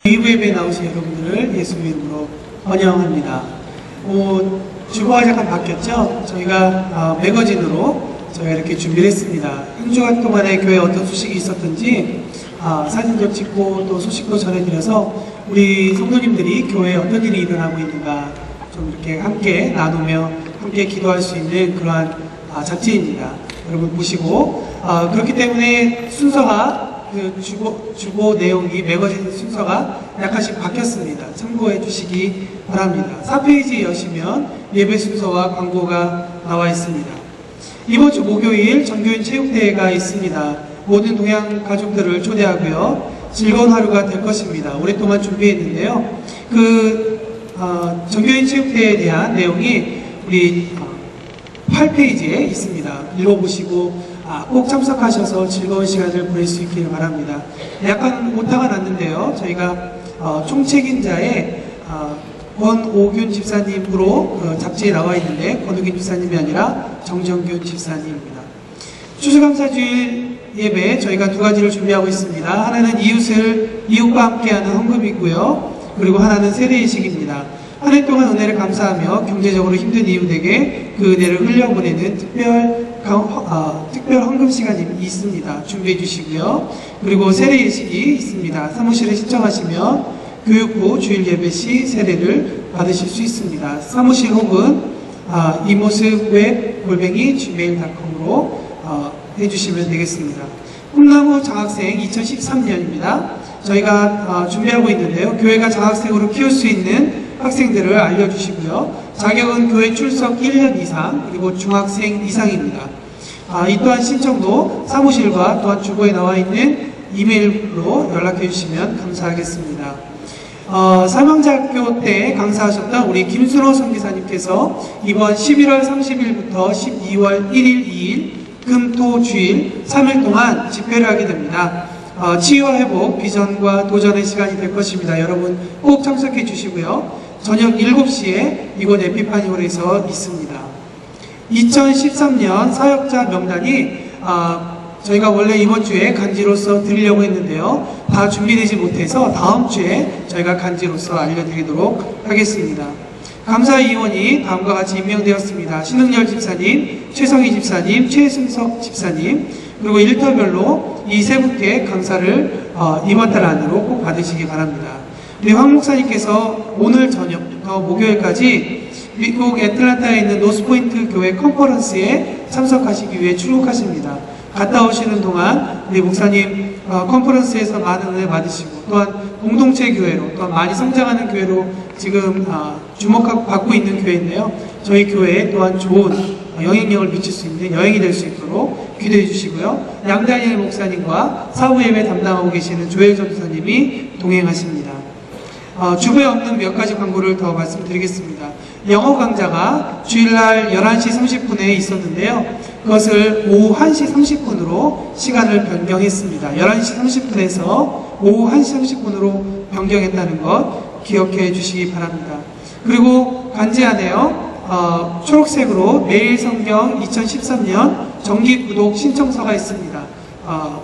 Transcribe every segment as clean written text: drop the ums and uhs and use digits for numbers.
EV에 나오신 여러분들을 예수의 이름으로 환영합니다. 주보가 잠깐 바뀌었죠? 저희가 매거진으로 저희가 이렇게 준비를 했습니다. 한 주간 동안에 교회에 어떤 소식이 있었던지 사진도 찍고 또 소식도 전해드려서 우리 성도님들이 교회에 어떤 일이 일어나고 있는가 좀 이렇게 함께 나누며 함께 기도할 수 있는 그러한 잡지입니다. 여러분 보시고 그렇기 때문에 순서가 주보 내용이 매거진 순서가 약간씩 바뀌었습니다. 참고해 주시기 바랍니다. 4페이지 여시면 예배 순서와 광고가 나와 있습니다. 이번 주 목요일 전교인 체육대회가 있습니다. 모든 동양 가족들을 초대하고요. 즐거운 하루가 될 것입니다. 오랫동안 준비했는데요. 전교인 체육대회에 대한 내용이 우리 8페이지에 있습니다. 읽어보시고 꼭 참석하셔서 즐거운 시간을 보낼 수 있기를 바랍니다. 약간 오타가 났는데요. 저희가 총책임자의 권오균 집사님으로 잡지에 나와 있는데 권오균 집사님이 아니라 정정균 집사님입니다. 추수감사주일 예배 저희가 두 가지를 준비하고 있습니다. 하나는 이웃과 함께하는 헌금이고요. 그리고 하나는 세례의식입니다. 한 해 동안 은혜를 감사하며 경제적으로 힘든 이웃에게 그 은혜를 흘려보내는 특별 헌금 시간이 있습니다. 준비해 주시고요. 그리고 세례의식이 있습니다. 사무실에 신청하시면 교육부 주일 예배 시 세례를 받으실 수 있습니다. 사무실 혹은 이모습웹@gmail.com으로 해주시면 되겠습니다. 꿈나무 장학생 2013년입니다. 저희가 준비하고 있는데요. 교회가 장학생으로 키울 수 있는 학생들을 알려주시고요. 자격은 교회 출석 1년 이상 그리고 중학생 이상입니다. 이 또한 신청도 사무실과 또한 주보에 나와 있는 이메일로 연락해 주시면 감사하겠습니다. 살망자학교 때 강사하셨던 우리 김순호 선교사님께서 이번 11월 30일부터 12월 1일 2일 금토주일 3일 동안 집회를 하게 됩니다. 치유와 회복, 비전과 도전의 시간이 될 것입니다. 여러분 꼭 참석해 주시고요. 저녁 7시에 이곳 에피파니홀에서 있습니다. 2013년 사역자 명단이 저희가 원래 이번 주에 간지로서 드리려고 했는데요. 다 준비되지 못해서 다음 주에 저희가 간지로서 알려드리도록 하겠습니다. 감사위원이 다음과 같이 임명되었습니다. 신흥열 집사님, 최성희 집사님, 최승석 집사님, 그리고 일터별로 이 세 분께 감사를 이번 달 안으로 꼭 받으시기 바랍니다. 우리 황 목사님께서 오늘 저녁부터 목요일까지 미국 애틀란타에 있는 노스포인트 교회 컨퍼런스에 참석하시기 위해 출국하십니다. 갔다 오시는 동안 우리 목사님 컨퍼런스에서 많은 은혜 받으시고 또한 공동체 교회로 또한 많이 성장하는 교회로 지금 주목받고 있는 교회인데요. 저희 교회에 또한 좋은 영향력을 미칠 수 있는 여행이 될 수 있도록 기도해 주시고요. 양다니엘 목사님과 사후예배 담당하고 계시는 조엘 전도사님이 동행하십니다. 주부에 없는 몇 가지 광고를 더 말씀드리겠습니다. 영어 강좌가 주일날 11시 30분에 있었는데요. 그것을 오후 1시 30분으로 시간을 변경했습니다. 11시 30분에서 오후 1시 30분으로 변경했다는 것 기억해 주시기 바랍니다. 그리고 간지 안에요. 초록색으로 매일 성경 2013년 정기 구독 신청서가 있습니다.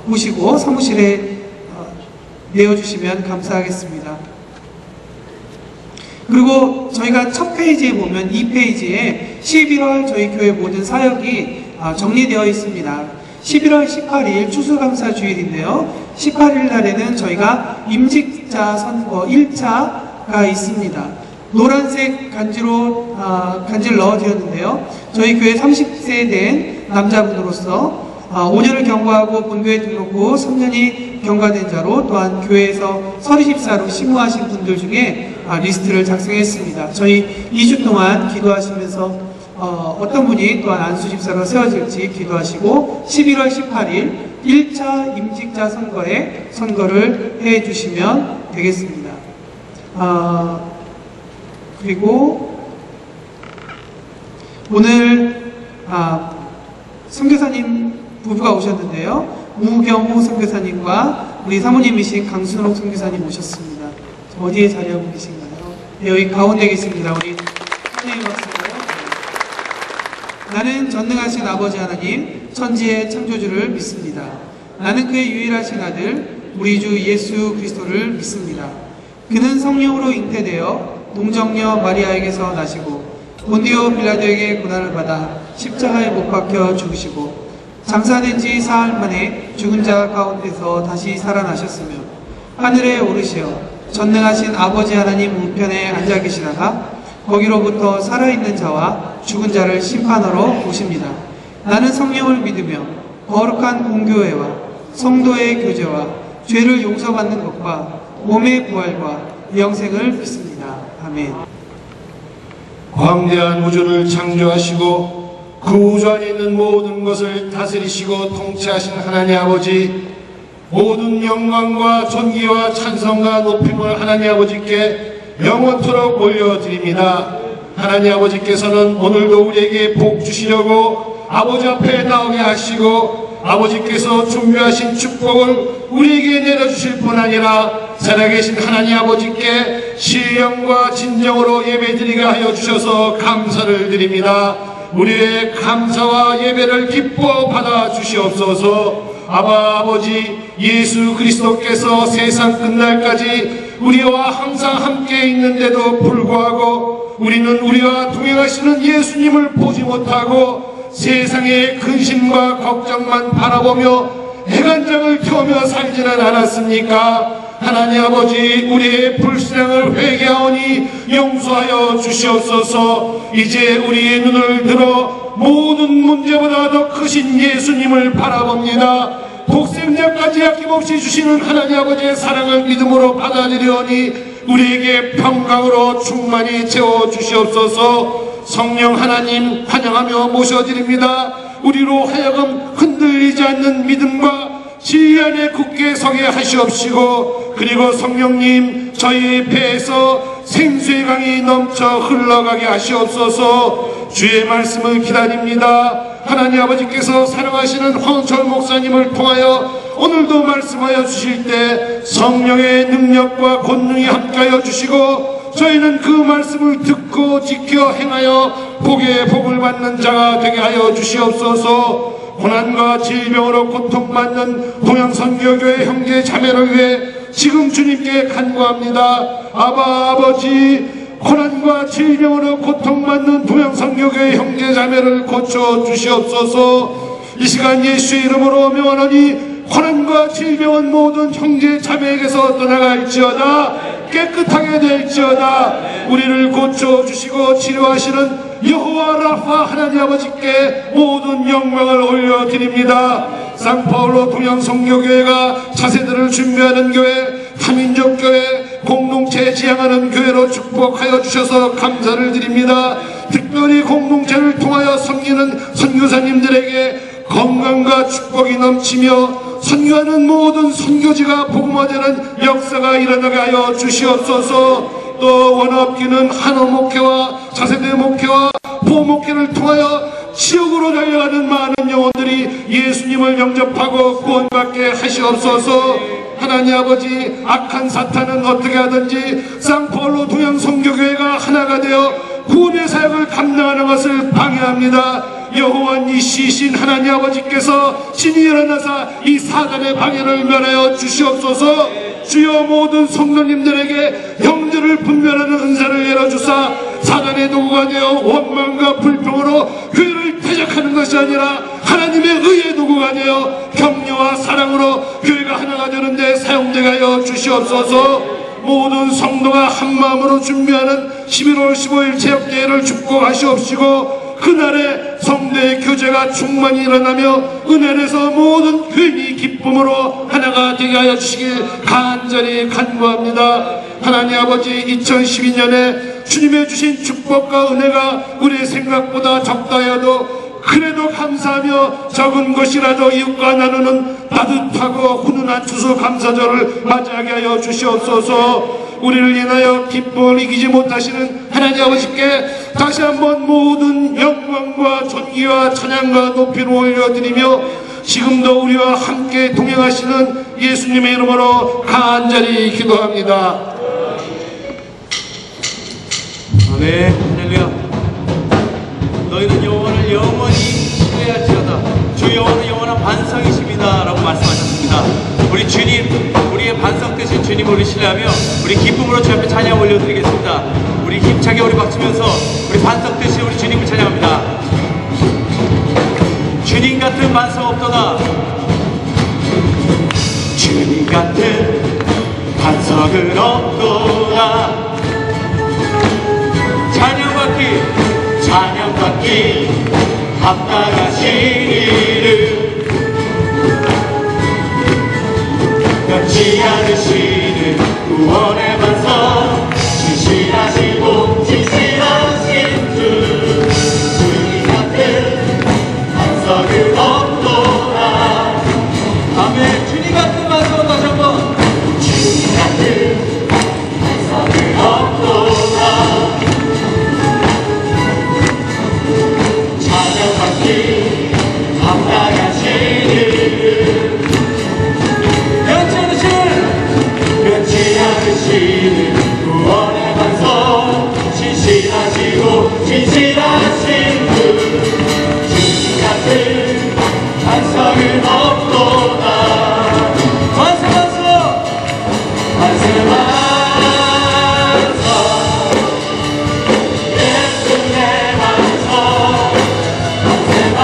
보시고 사무실에 내어주시면 감사하겠습니다. 그리고 저희가 첫 페이지에 보면 2페이지에 11월 저희 교회 모든 사역이 정리되어 있습니다. 11월 18일 추수감사주일인데요. 18일 날에는 저희가 임직자 선거 1차가 있습니다. 노란색 간지를 넣어드렸는데요. 저희 교회 30세 된 남자분으로서 5년을 경과하고 본교회 등록 후 3년이 경과된 자로 또한 교회에서 서리집사로 심우하신 분들 중에 리스트를 작성했습니다. 저희 2주 동안 기도하시면서 어떤 분이 또한 안수집사로 세워질지 기도하시고 11월 18일 1차 임직자 선거에 선거를 해주시면 되겠습니다. 그리고 오늘 선교사님 부부가 오셨는데요. 우경호 선교사님과 우리 사모님이신 강순옥 선교사님 오셨습니다. 어디에 자리하고 계신가요? 네, 여기 가운데 계십니다. 우리 선생님 왔습니다. 나는 전능하신 아버지 하나님 천지의 창조주를 믿습니다. 나는 그의 유일하신 아들 우리 주 예수 그리스도를 믿습니다. 그는 성령으로 잉태되어 동정녀 마리아에게서 나시고 본디오 빌라도에게 고난을 받아 십자가에 못 박혀 죽으시고 장사된 지 사흘 만에 죽은 자 가운데서 다시 살아나셨으며 하늘에 오르시어 전능하신 아버지 하나님 우편에 앉아 계시다가 거기로부터 살아있는 자와 죽은 자를 심판하러 오십니다. 나는 성령을 믿으며 거룩한 공교회와 성도의 교제와 죄를 용서받는 것과 몸의 부활과 영생을 믿습니다. 아멘. 광대한 우주를 창조하시고 그 우주 안에 있는 모든 것을 다스리시고 통치하신 하나님 아버지, 모든 영광과 존귀와 찬송과 높임을 하나님 아버지께 영원토록 올려드립니다. 하나님 아버지께서는 오늘도 우리에게 복 주시려고 아버지 앞에 나오게 하시고 아버지께서 준비하신 축복을 우리에게 내려주실 뿐 아니라 살아계신 하나님 아버지께 신령과 진정으로 예배드리게 하여 주셔서 감사를 드립니다. 우리의 감사와 예배를 기뻐 받아 주시옵소서. 아버지, 예수 그리스도께서 세상 끝날까지 우리와 항상 함께 있는데도 불구하고 우리는 우리와 동행하시는 예수님을 보지 못하고 세상의 근심과 걱정만 바라보며 해간장을 태우며 살지는 않았습니까? 하나님 아버지, 우리의 불신앙을 회개하오니 용서하여 주시옵소서. 이제 우리의 눈을 들어 모든 문제보다 더 크신 예수님을 바라봅니다. 독생자까지 아낌없이 주시는 하나님 아버지의 사랑을 믿음으로 받아들이오니 우리에게 평강으로 충만히 채워주시옵소서. 성령 하나님 환영하며 모셔드립니다. 우리로 하여금 흔들리지 않는 믿음과 진리 안에 굳게 서게 하시옵시고, 그리고 성령님 저희 배에서 생수의 강이 넘쳐 흘러가게 하시옵소서. 주의 말씀을 기다립니다. 하나님 아버지께서 사랑하시는 황철 목사님을 통하여 오늘도 말씀하여 주실 때 성령의 능력과 권능이 함께하여 주시고 저희는 그 말씀을 듣고 지켜 행하여 복의 복을 받는 자가 되게 하여 주시옵소서. 고난과 질병으로 고통받는 동양선교교회 형제 자매를 위해 지금 주님께 간구합니다. 아버지, 고난과 질병으로 고통받는 동양선교교회 형제 자매를 고쳐 주시옵소서. 이 시간 예수의 이름으로 명하노니 고난과 질병은 모든 형제 자매에게서 떠나갈지어다. 깨끗하게 될지어다. 우리를 고쳐주시고 치료하시는 여호와 라파 하나님 아버지께 모든 영광을 올려드립니다. 상파울로 동양선교교회가 차세대를 준비하는 교회, 한민족 교회, 공동체 지향하는 교회로 축복하여 주셔서 감사를 드립니다. 특별히 공동체를 통하여 섬기는 선교사님들에게 건강과 축복이 넘치며 선교하는 모든 선교지가 복음화되는 역사가 일어나게 하여 주시옵소서. 또 원업기는 한어 목회와 차세대 목회와 보목회를 통하여 지옥으로 달려가는 많은 영혼들이 예수님을 영접하고 구원받게 하시옵소서. 하나님 아버지, 악한 사탄은 어떻게 하든지 쌍포로 동양선교교회가 하나가 되어 구원의 사역을 감당하는 것을 방해합니다. 여호와 니시신 하나님 아버지께서 신이 일어나사 이 사단의 방해를 멸하여 주시옵소서. 주여, 모든 성도님들에게 형제를 분별하는 은사를 내려주사 사단의 도구가 되어 원망과 불평으로 교회를 퇴적하는 것이 아니라 하나님의 의의 도구가 되어 격려와 사랑으로 교회가 하나가 되는데 사용되게 하여 주시옵소서. 모든 성도가 한마음으로 준비하는 11월 15일 체육대회를 축복하시옵시고 그날에 성도의 교제가 충만히 일어나며 은혜 안에서 모든 교인이 기쁨으로 하나가 되게 하여 주시길 간절히 간구합니다. 하나님 아버지, 2012년에 주님의 주신 축복과 은혜가 우리의 생각보다 적다 해도 그래도 감사하며 적은 것이라도 이웃과 나누는 따뜻하고 훈훈한 추수감사절을 맞이하게 하여 주시옵소서. 우리를 인하여 기쁨을 이기지 못하시는 하나님 아버지께 다시 한번 모든 영광과 존귀와 찬양과 높이를 올려드리며 지금도 우리와 함께 동행하시는 예수님의 이름으로 간절히 기도합니다. 아멘. 할렐루야. 너희는 여호와를 영원히 신뢰할지어다. 주 여호와는 영원한 반석이십니다 라고 말씀하셨습니다. 우리 주님, 우리의 반석 되신 주님 주님을 신뢰하며 우리 기쁨으로 주 앞에 찬양 올려드리겠습니다. 우리 힘차게 우리 박치면서 우리 반석듯이 우리 주님을 찬양합니다. 주님 같은 반석 없도다. 주님 같은 반석은 없도다. 찬양받기 합당하신 이름 변치 않으시는 구원의 반석 진실하시고 진실하신 주 주님 같은 반석은 없도다. 아멘. 주님 같은 반석은 다시 한번 주님 같은 반석은 없도다. 합당하신 이름 변치 않으시는 구원의 반석 진실하시고 진실하신 주 주님 같은 반석은 없도다. 만세 반석 만세 반석 예수의 반석 만세 반석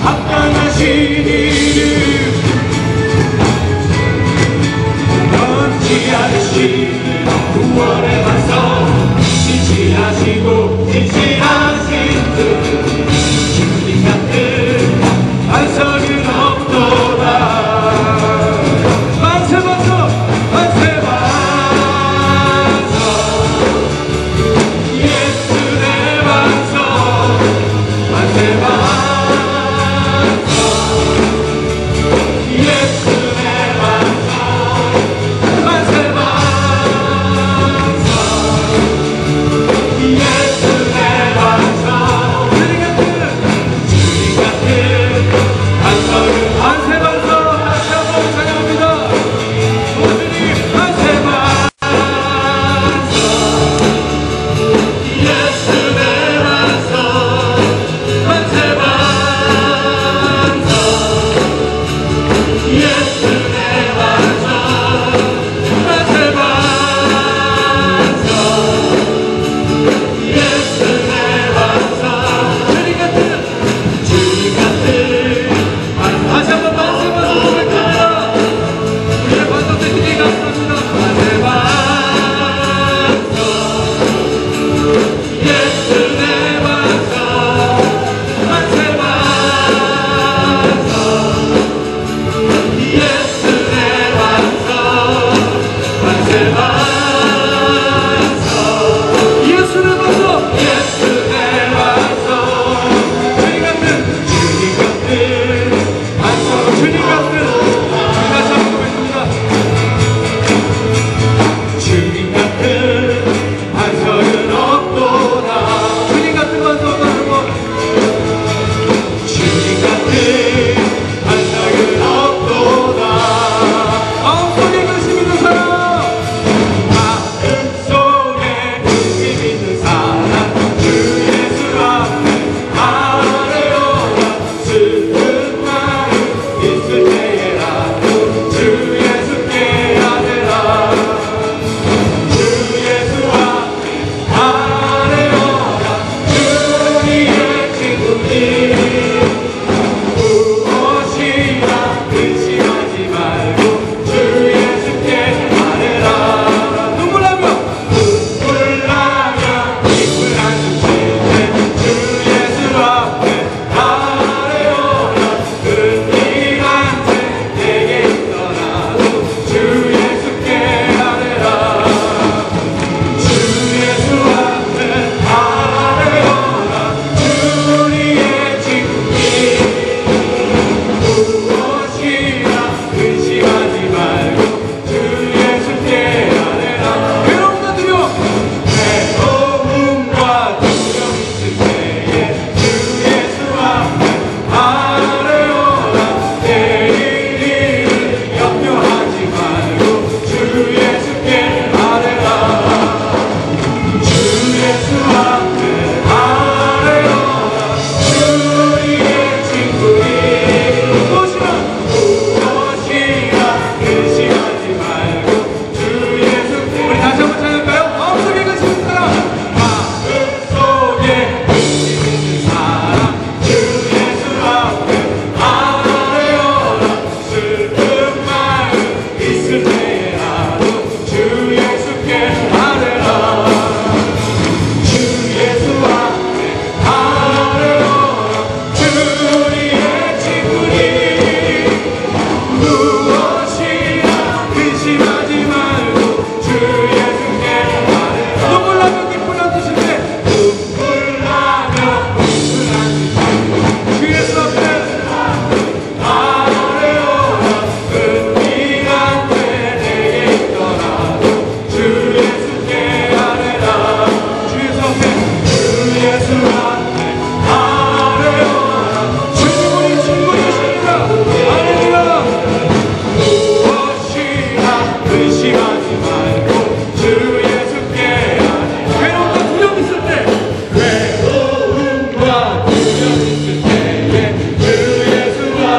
합당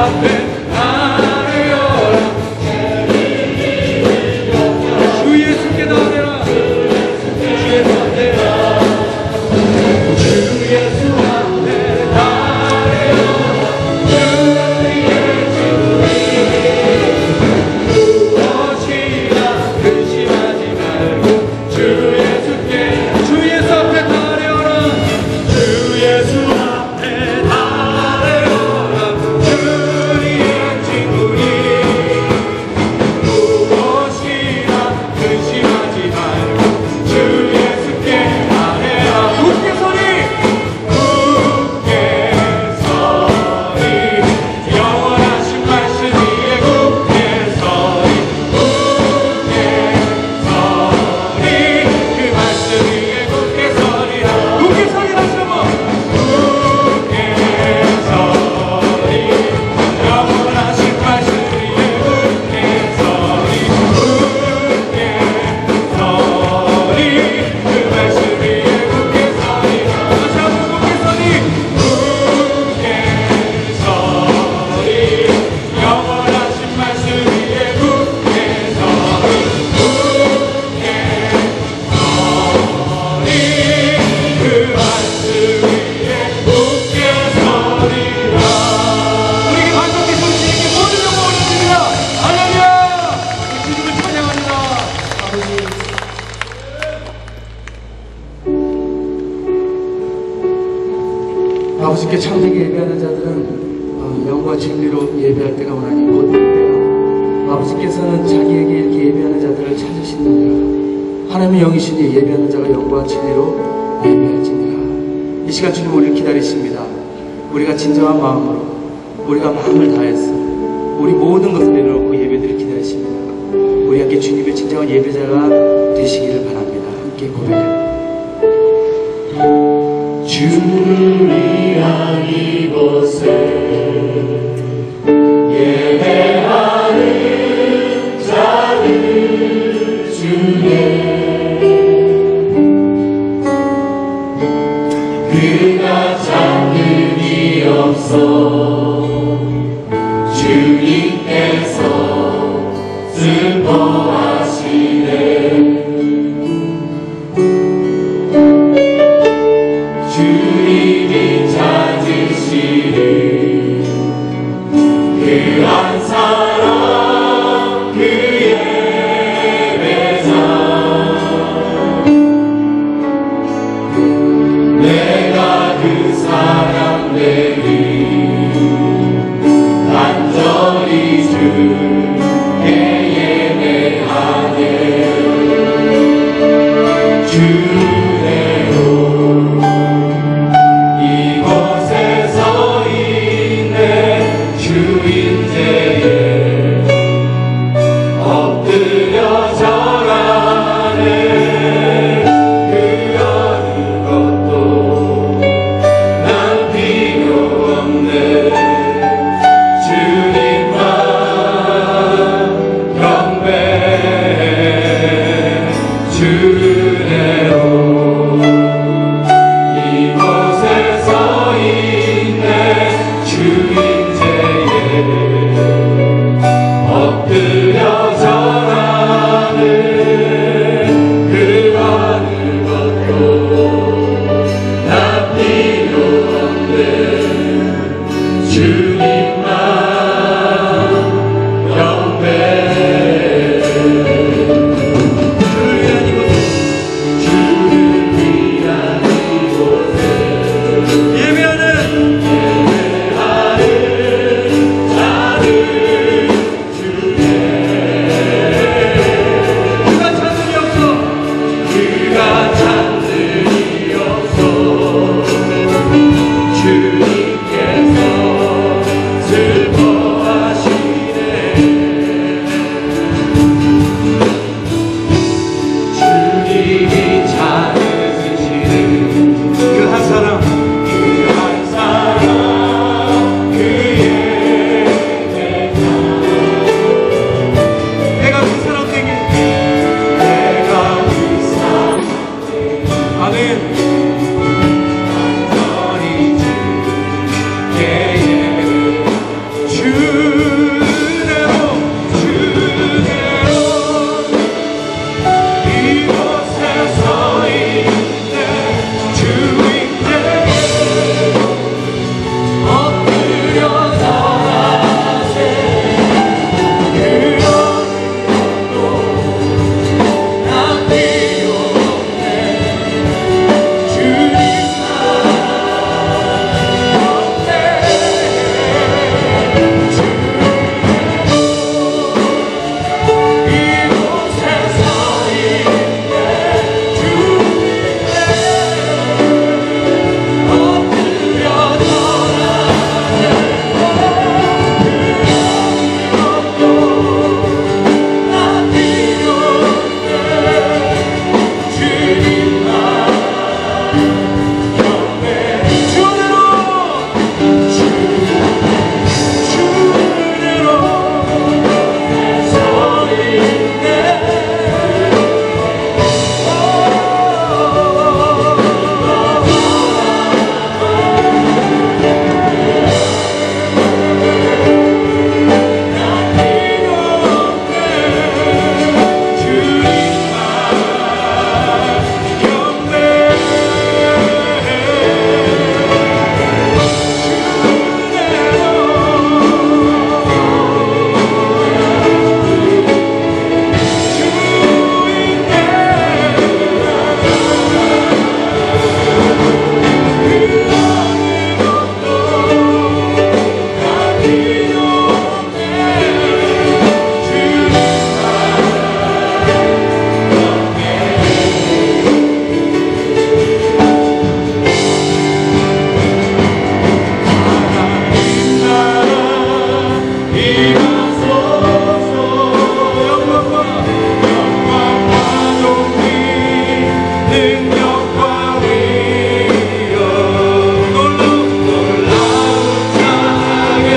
앞에 나를 열라 주 예수께 나아내라 주 예수 앞에 주 예수 앞에 나를 열라 주의 무엇이나 근심하지 말고 주 예수께 주 예수 앞에 나를 열라 주 예수 앞에 나를 열라 주의 친구니 무엇이나 근심하지 말고 주 예수께 나아내라 굳게 서리 영원하신 말씀 위에 굳게 서리 그 말씀 위에 굳게 서리라 굳게 서리라 주모 굳게 서리 영원하신 말씀 위에 굳게 서리 그 말씀 위에 굳게 서리라 다시 한번 굳게 서리 영원하신 말씀 위에 굳게 서리 그 말씀 위에 굳게 서리라 우리에게 반석된 소리에게 모든 영광을 드립니다 할렐루야 주님을 찬양합니다 아버지 아버지께 참되게 예배하는 자들은 영과 진리로 예배할 때가 오나니 곧 그때요. 아버지께서는 자기에게 이렇게 예배하는 자들을 찾으시느니라. 하나님의 영이시니 예배하는 자가 영과 진리로 예배할지니라. 이 시간 주님 우리를 기다리십니다. 우리가 진정한 마음으로 우리가 마음을 다해서 우리 모든 것을 내려놓고 예배드릴 기다리십니다. 우리 함께 주님의 진정한 예배자가 되시기를 바랍니다. 함께 고백합니다. 주를 위한 이곳에 예배하는 자들 중에 그가 찾는 이 없어 주님께서 슬퍼하시네 주님이 찾으시리 놀라운 찬양을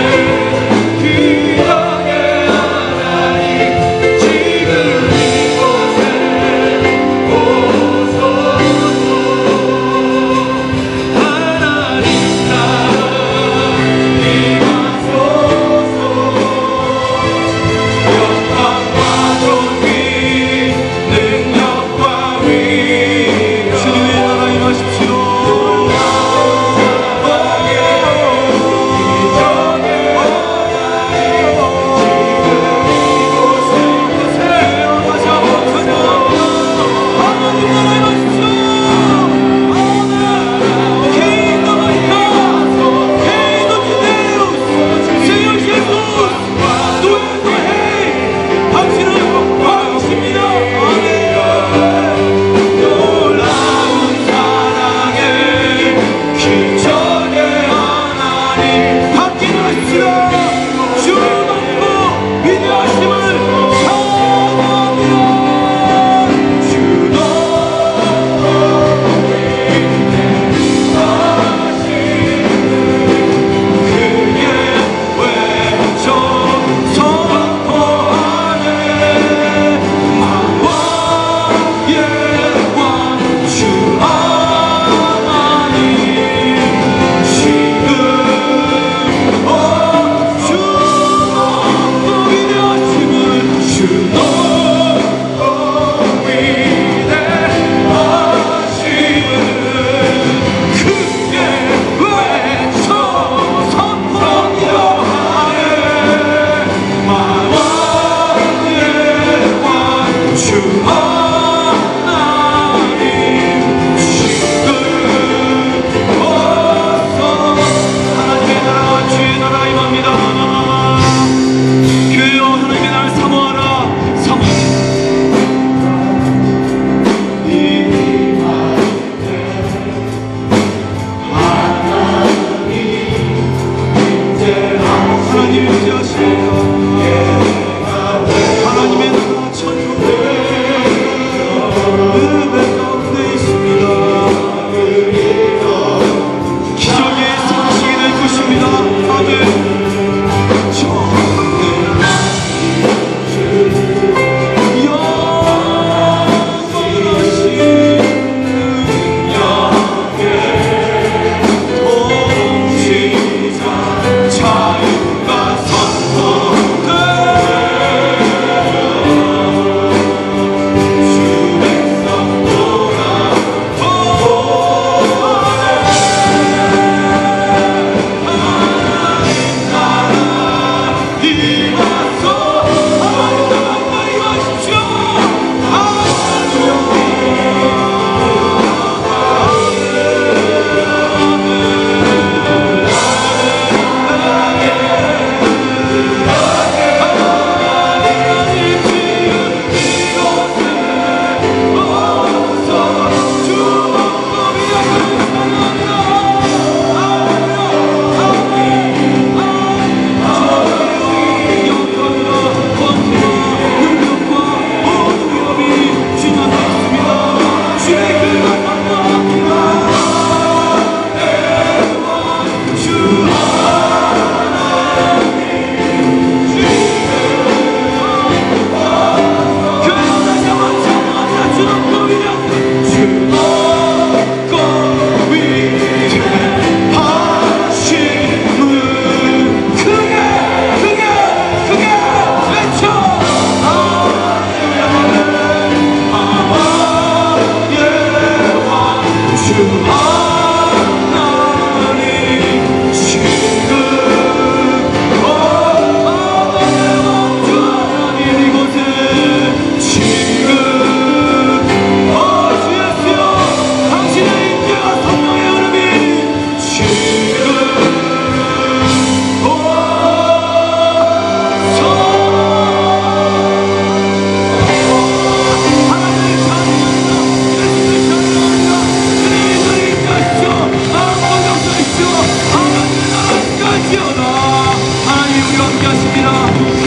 함께 하십니다.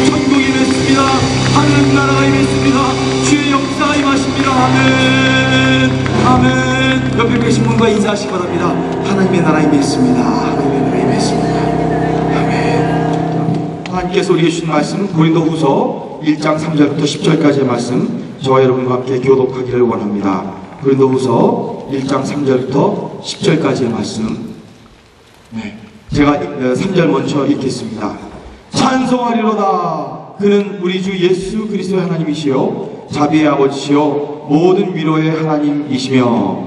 천국이 임했습니다. 하늘 나라가 임했습니다. 주의 역사가 임하십니다. 아멘. 아멘. 옆에 계신 분과 인사하시기 바랍니다. 하나님의 나라 임했습니다. 하나님의 나라 임했습니다. 아멘. 하나님께서 우리에게 주신 말씀 고린도후서 1장 3절부터 10절까지의 말씀 저와 여러분과 함께 교독하기를 원합니다. 고린도후서 1장 3절부터 10절까지의 말씀. 제가 3절 먼저 읽겠습니다. 찬송하리로다. 그는 우리 주 예수 그리스도의 하나님이시요 자비의 아버지시요 모든 위로의 하나님이시며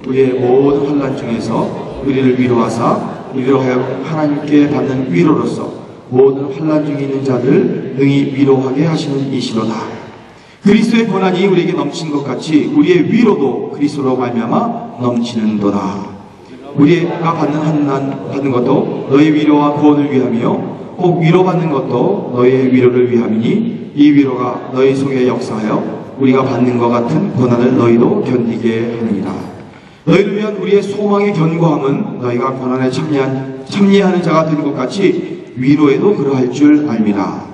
우리의 모든 환난 중에서 우리를 위로하사 위로하여 하나님께 받는 위로로서 모든 환난 중에 있는 자들 능히 위로하게 하시는 이시로다. 그리스도의 고난이 우리에게 넘친 것 같이 우리의 위로도 그리스도로 말미암아 넘치는도다. 우리가 받는 것도 너의 위로와 구원을 위함이요 꼭 위로받는 것도 너의 위로를 위함이니 이 위로가 너희 속에 역사하여 우리가 받는 것 같은 고난을 너희도 견디게 하느니라. 너희를 위한 우리의 소망의 견고함은 너희가 고난에 참여하는 자가 되는 것 같이 위로에도 그러할 줄 알미라.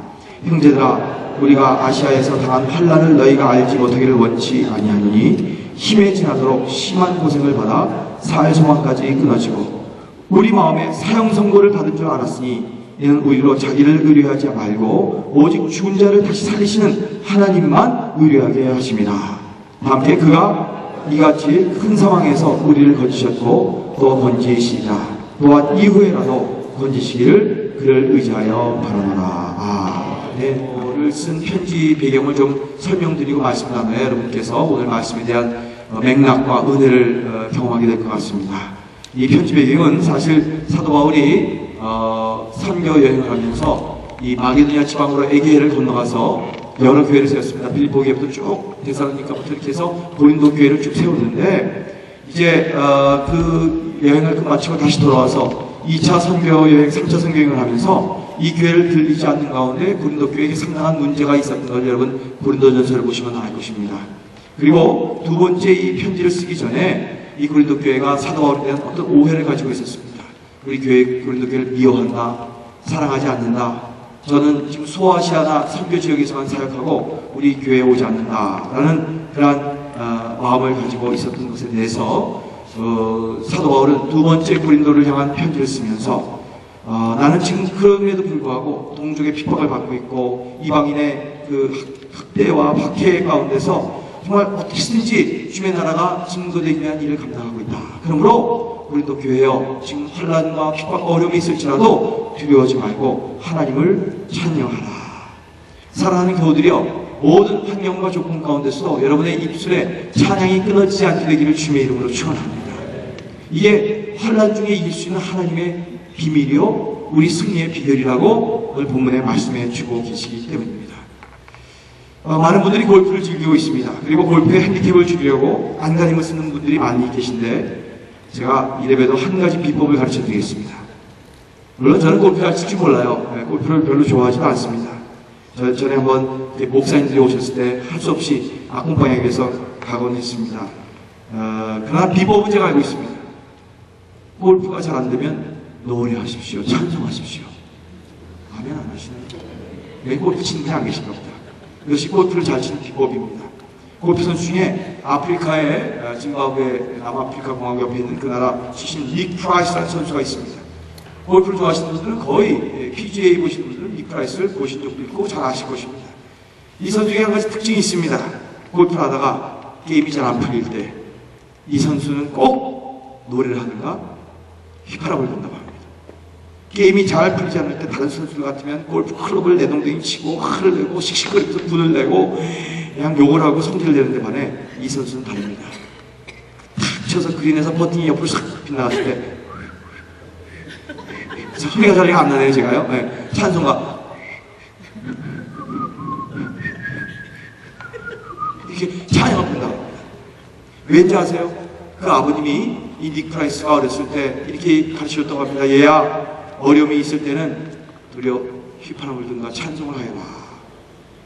형제들아, 우리가 아시아에서 당한 환난을 너희가 알지 못하기를 원치 아니하노니 힘에 지나도록 심한 고생을 받아 살 소망까지 끊어지고 우리 마음에 사형 선고를 받은 줄 알았으니 이는 우리로 자기를 의뢰하지 말고 오직 죽은 자를 다시 살리시는 하나님만 의뢰하게 하심이라. 함께 그가 이같이 큰 상황에서 우리를 건지셨고 또 건지시리라. 또한 이후에라도 건지시기를 그를 의지하여 바라노라. 오늘 쓴 편지 배경을 좀 설명드리고 말씀 나눠야 여러분께서 오늘 말씀에 대한 맥락과 은혜를 경험하게 될 것 같습니다. 이 편지 배경은 사실 사도 바울이 선교 여행을 하면서 이 마게도냐 지방으로 에게해를 건너가서 여러 교회를 세웠습니다. 빌립보 교회부터 쭉 데살로니가부터 이렇게 해서 고린도 교회를 쭉 세웠는데 이제 그 여행을 마치고 다시 돌아와서 2차 선교 여행, 3차 선교 여행을 하면서 이 교회를 들리지 않는 가운데 고린도 교회에 상당한 문제가 있었던 걸 여러분 고린도전서를 보시면 알 것입니다. 그리고 두 번째 이 편지를 쓰기 전에 이 고린도 교회가 사도 바울에 대한 어떤 오해를 가지고 있었습니다. 우리 교회 고린도 교회를 미워한다, 사랑하지 않는다. 저는 지금 소아시아나 선교 지역에서만 사역하고 우리 교회에 오지 않는다라는 그러한 마음을 가지고 있었던 것에 대해서 사도 바울은 두 번째 고린도를 향한 편지를 쓰면서 나는 지금 그럼에도 불구하고 동족의 핍박을 받고 있고 이방인의 그 학대와 박해 가운데서 정말 어떻게든지 주의 나라가 증거되기 위한 일을 감당하고 있다. 그러므로 고린도 교회여 지금 환난과 핍박 어려움이 있을지라도 두려워하지 말고 하나님을 찬양하라. 사랑하는 교우들이여 모든 환경과 조건 가운데서 여러분의 입술에 찬양이 끊어지지 않게 되기를 주님의 이름으로 축원합니다. 이게 환난 중에 이길 수 있는 하나님의 비밀이요 우리 승리의 비결이라고 오늘 본문에 말씀해 주고 계시기 때문입니다. 많은 분들이 골프를 즐기고 있습니다. 그리고 골프에 핸디캡을 줄이려고 안간힘을 쓰는 분들이 많이 계신데 제가 이래봬도 한 가지 비법을 가르쳐 드리겠습니다. 물론 저는 골프를 칠 줄 몰라요. 골프를 별로 좋아하지도 않습니다. 전에 한번 목사님들이 오셨을 때 할 수 없이 악공방향에서 가곤 했습니다. 그러나 비법은 제가 알고 있습니다. 골프가 잘 안 되면 노래하십시오. 찬송하십시오. 아멘 안 하시나요? 왜 골프 치는 게 안 계신가 보다. 이것이 골프를 잘 치는 비법입니다. 골프 선수 중에 아프리카의 짐바브웨 남아프리카 공화국 옆에 있는 그 나라 출신 닉 프라이스라는 선수가 있습니다. 골프를 좋아하시는 분들은 거의 PGA 보시는 분들은 닉 프라이스를 보신 적도 있고 잘 아실 것입니다. 이 선수에게 한 가지 특징이 있습니다. 골프를 하다가 게임이 잘 안 풀릴 때 이 선수는 꼭 노래를 하든가 휘파람을 분다고 합니다. 게임이 잘 풀리지 않을 때 다른 선수들 같으면 골프 클럽을 내동댕이 치고 화를 내고 씩씩거리면서 분을 내고 그냥 욕을 하고 성질을 내는데 반해 이 선수는 다릅니다. 탁 쳐서 그린에서 버팅이 옆으로 싹 빗나갔을 때 소리가 자리가 안 나네요 제가요. 네. 찬송가 이렇게 찬양을 분다고 합니다. 왠지 아세요? 그 아버님이 이 닉 프라이스가 어렸을 때 이렇게 가르치셨다고 합니다. 얘야 어려움이 있을 때는 도리어 휘파람을 분다 찬송을 하여라.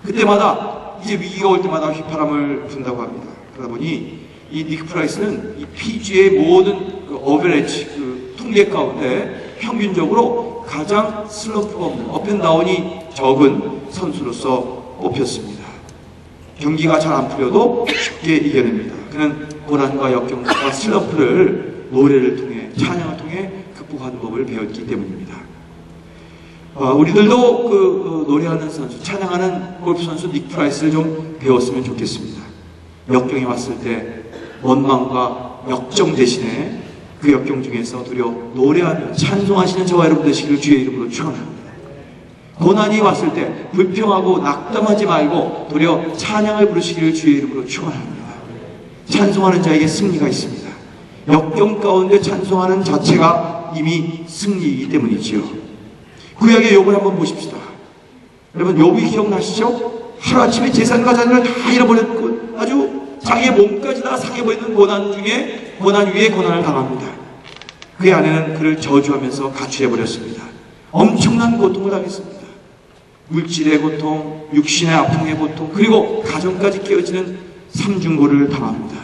그때마다 이제 위기가 올 때마다 휘파람을 분다고 합니다. 그러다 보니 이 닉 프라이스는 이 PG의 모든 그 어베레지 그 통계 가운데 평균적으로 가장 슬럼프가 없는 업앤다운이 적은 선수로서 뽑혔습니다. 경기가 잘 안 풀려도 쉽게 이겨냅니다. 그는 고난과 역경과 슬럼프를 노래를 통해, 찬양을 통해 극복하는 법을 배웠기 때문입니다. 우리들도 노래하는 선수, 찬양하는 골프 선수 닉 프라이스를 좀 배웠으면 좋겠습니다. 역경이 왔을 때 원망과 역정 대신에 그 역경 중에서 도리어 노래하며 찬송하시는 저와 여러분 되시기를 주의 이름으로 축원합니다. 고난이 왔을 때 불평하고 낙담하지 말고 도리어 찬양을 부르시기를 주의 이름으로 축원합니다. 찬송하는 자에게 승리가 있습니다. 역경 가운데 찬송하는 자체가 이미 승리이기 때문이지요. 구약의 욥을 한번 보십시다. 여러분, 욥이 기억나시죠? 하루아침에 재산과 자녀를 다 잃어버렸고 아주 자기의 몸까지 다 상해버리는 고난 중에 고난 위에 고난을 당합니다. 그의 아내는 그를 저주하면서 가출해버렸습니다. 엄청난 고통을 당했습니다. 물질의 고통, 육신의 아픔의 고통, 그리고 가정까지 깨어지는 삼중고를 당합니다.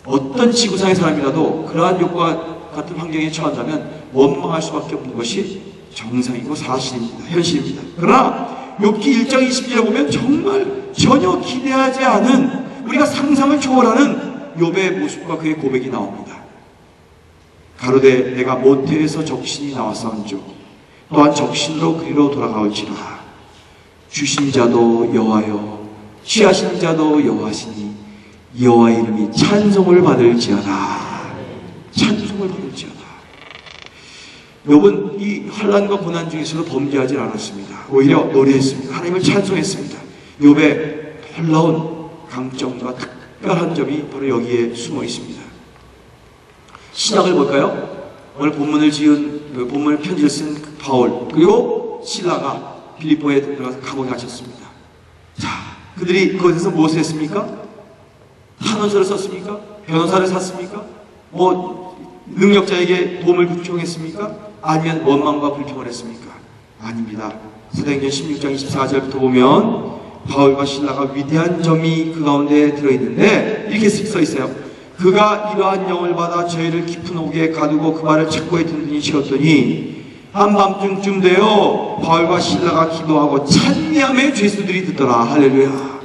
어떤 지구상의 사람이라도 그러한 욥과 같은 환경에 처한다면 원망할 수밖에 없는 것이 정상이고 사실입니다. 현실입니다. 그러나 욥기 1장 20절에 보면 정말 전혀 기대하지 않은, 우리가 상상을 초월하는 욥의 모습과 그의 고백이 나옵니다. 가로되 내가 모태에서 적신이 나왔사온즉 또한 적신으로 그리로 돌아가올지라. 주신 자도 여호와여, 취하신 자도 여호와시니 여호와의 이름이 찬송을 받을지어다. 찬송을 받을지어다. 욥은 이 환난과 고난 중에서도 범죄하지 않았습니다. 오히려 노래했습니다. 하나님을 찬송했습니다. 욥의 놀라운 강점과 특별한 점이 바로 여기에 숨어 있습니다. 시작을 볼까요? 오늘 본문을 지은, 본문을 편지를 쓴 바울, 그리고 실라가 빌립보에 들어가서 감옥에 갇혔습니다. 자, 그들이 그곳에서 무엇을 했습니까? 탄원서를 썼습니까? 변호사를 샀습니까? 능력자에게 도움을 요청했습니까? 아니면 원망과 불평을 했습니까? 아닙니다. 사도행전 16장 24절부터 보면 바울과 실라가 위대한 점이 그 가운데 들어있는데 이렇게 써 있어요. 그가 이러한 영을 받아 저희를 깊은 옥에 가두고 그 말을 착고에 든든히 채웠더니 한밤중쯤 되어 바울과 실라가 기도하고 찬미함에 죄수들이 듣더라. 할렐루야.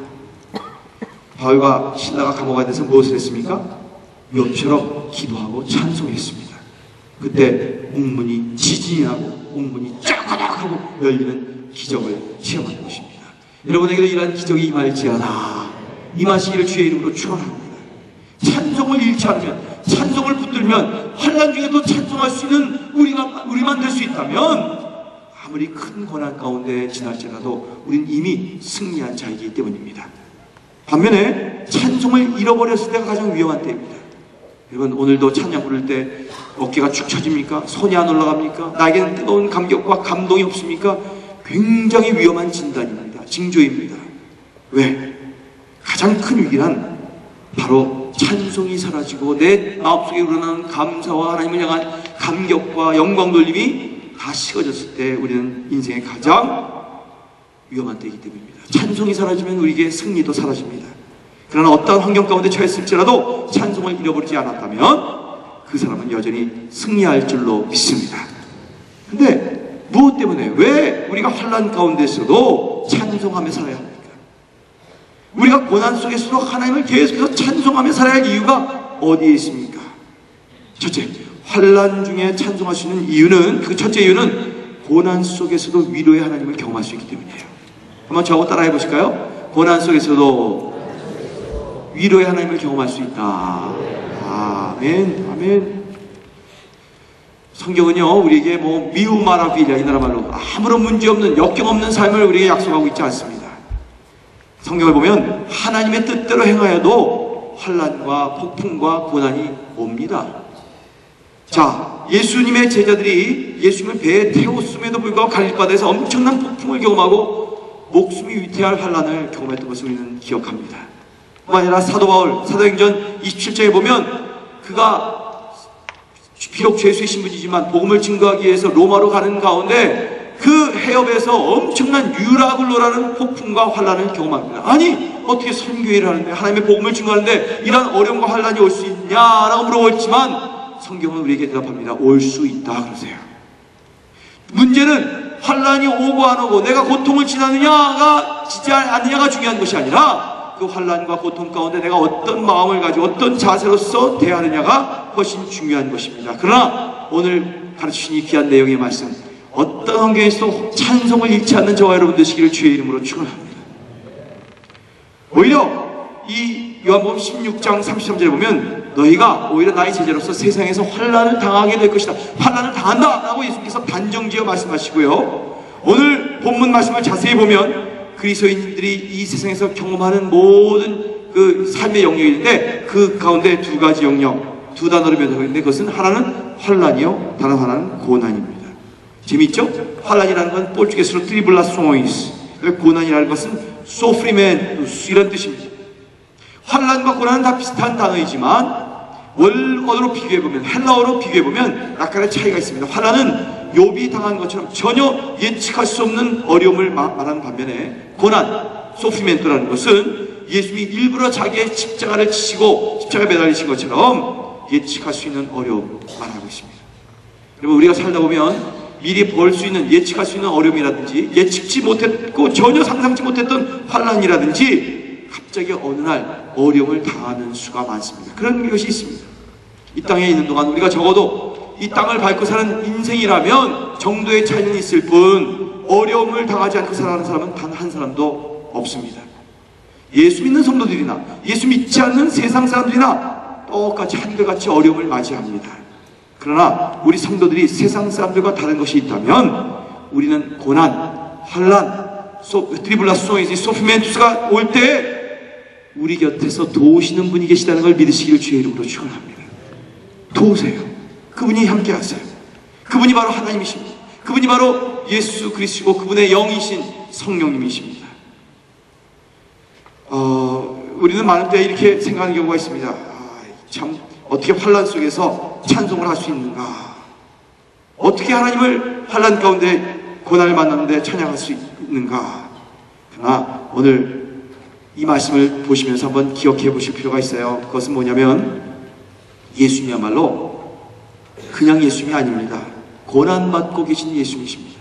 바울과 실라가 감옥에 대해서 무엇을 했습니까? 욥처럼 기도하고 찬송했습니다. 그때 옥문이 지진이 나고 옥문이 쫙 하고 열리는 기적을 체험하는 것입니다. 여러분에게도 이러한 기적이 임할지어다. 임하시기를 주의 이름으로 축원합니다. 찬송을 잃지 않으면, 찬송을 붙들면, 환난 중에도 찬송할 수 있는 우리만 될 수 있다면 아무리 큰 고난 가운데 지날지라도 우린 이미 승리한 자이기 때문입니다. 반면에 찬송을 잃어버렸을 때가 가장 위험한 때입니다. 여러분, 오늘도 찬양 부를 때 어깨가 축 처집니까? 손이 안 올라갑니까? 나에게는 뜨거운 감격과 감동이 없습니까? 굉장히 위험한 진단입니다. 징조입니다. 왜? 가장 큰 위기란 바로 찬송이 사라지고 내 마음속에 우러나는 감사와 하나님을 향한 감격과 영광 돌림이 다 식어졌을 때 우리는 인생의 가장 위험한 때이기 때문입니다. 찬송이 사라지면 우리에게 승리도 사라집니다. 그러나 어떠한 환경 가운데 처했을지라도 찬송을 잃어버리지 않았다면 그 사람은 여전히 승리할 줄로 믿습니다. 근데 무엇 때문에, 왜 우리가 환난 가운데서도 찬송하며 살아야 합니까? 우리가 고난 속에서도 하나님을 계속해서 찬송하며 살아야 할 이유가 어디에 있습니까? 첫째, 환난 중에 찬송할 수 있는 이유는, 그 첫째 이유는 고난 속에서도 위로의 하나님을 경험할 수 있기 때문이에요. 한번 저하고 따라해 보실까요? 고난 속에서도 위로의 하나님을 경험할 수 있다. 아멘, 아멘. 성경은요, 우리에게 미우마라비라, 이 나라 말로 아무런 문제 없는, 역경 없는 삶을 우리에게 약속하고 있지 않습니다. 성경을 보면 하나님의 뜻대로 행하여도 환난과 폭풍과 고난이 옵니다. 자, 예수님의 제자들이 예수님을 배에 태웠음에도 불구하고 갈릴바다에서 엄청난 폭풍을 경험하고 목숨이 위태할 환난을 경험했던 것을 우리는 기억합니다. 뿐만 아니라 사도 바울, 사도행전 27장에 보면 그가 비록 죄수의 신분이지만 복음을 증거하기 위해서 로마로 가는 가운데 그 해협에서 엄청난 유라굴로라는 폭풍과 환난을 경험합니다. 아니, 어떻게 선교회를 하는데, 하나님의 복음을 증거하는데 이러한 어려움과 환난이 올 수 있냐라고 물어봤지만 성경은 우리에게 대답합니다. 올 수 있다 그러세요. 문제는 환란이 오고 안 오고 내가 고통을 지나느냐가 지지 않느냐가 중요한 것이 아니라 그 환란과 고통 가운데 내가 어떤 마음을 가지고 어떤 자세로서 대하느냐가 훨씬 중요한 것입니다. 그러나 오늘 가르치신 이 귀한 내용의 말씀, 어떤 환경에서도 찬송을 잃지 않는 저와 여러분 되시기를 주의 이름으로 축원합니다. 오히려 이 요한복음 16장 33절에 보면 너희가 오히려 나의 제자로서 세상에서 환난을 당하게 될 것이다, 환난을 당한다 라고 예수님께서 단정지어 말씀하시고요, 오늘 본문 말씀을 자세히 보면 그리스도인들이 이 세상에서 경험하는 모든 그 삶의 영역이 있는데 그 가운데 두 가지 영역, 두 단어로 변하고 있는데 그것은 하나는 환난이요, 다른 하나는 고난입니다. 재밌죠? 환난이라는 건 포르투게스로 트리블라소이스, 고난이라는 것은 소프리멘투스 이런 뜻입니다. 환난과 고난은 다 비슷한 단어이지만 원어로 비교해보면, 헬라어로 비교해보면 약간의 차이가 있습니다. 환난은 욥이 당한 것처럼 전혀 예측할 수 없는 어려움을 말하는 반면에 고난, 소프리멘토라는 것은 예수님이 일부러 자기의 십자가를 치시고 십자가에 매달리신 것처럼 예측할 수 있는 어려움 말하고 있습니다. 여러분, 우리가 살다 보면 미리 볼 수 있는, 예측할 수 있는 어려움이라든지 예측지 못했고 전혀 상상치 못했던 환난이라든지 갑자기 어느 날 어려움을 당하는 수가 많습니다. 그런 것이 있습니다. 이 땅에 있는 동안 우리가 적어도 이 땅을 밟고 사는 인생이라면 정도의 차이는 있을 뿐 어려움을 당하지 않고 살아가는 사람은 단 한 사람도 없습니다. 예수 믿는 성도들이나 예수 믿지 않는 세상 사람들이나 똑같이 한결같이 어려움을 맞이합니다. 그러나 우리 성도들이 세상 사람들과 다른 것이 있다면 우리는 고난, 환난, 트리블라소이즈, 소프멘투스가 올 때 우리 곁에서 도우시는 분이 계시다는 걸 믿으시기를 주의 이름으로 축원합니다. 도우세요. 그분이 함께 하세요. 그분이 바로 하나님이십니다. 그분이 바로 예수 그리스도고 그분의 영이신 성령님이십니다. 우리는 많은 때 이렇게 생각하는 경우가 있습니다. 참 어떻게 환난 속에서 찬송을 할 수 있는가, 어떻게 하나님을 환난 가운데 고난을 만나는데 찬양할 수 있는가. 그러나 오늘 이 말씀을 보시면서 한번 기억해 보실 필요가 있어요. 그것은 뭐냐면 예수님이야말로 그냥 예수님이 아닙니다. 고난받고 계신 예수님이십니다.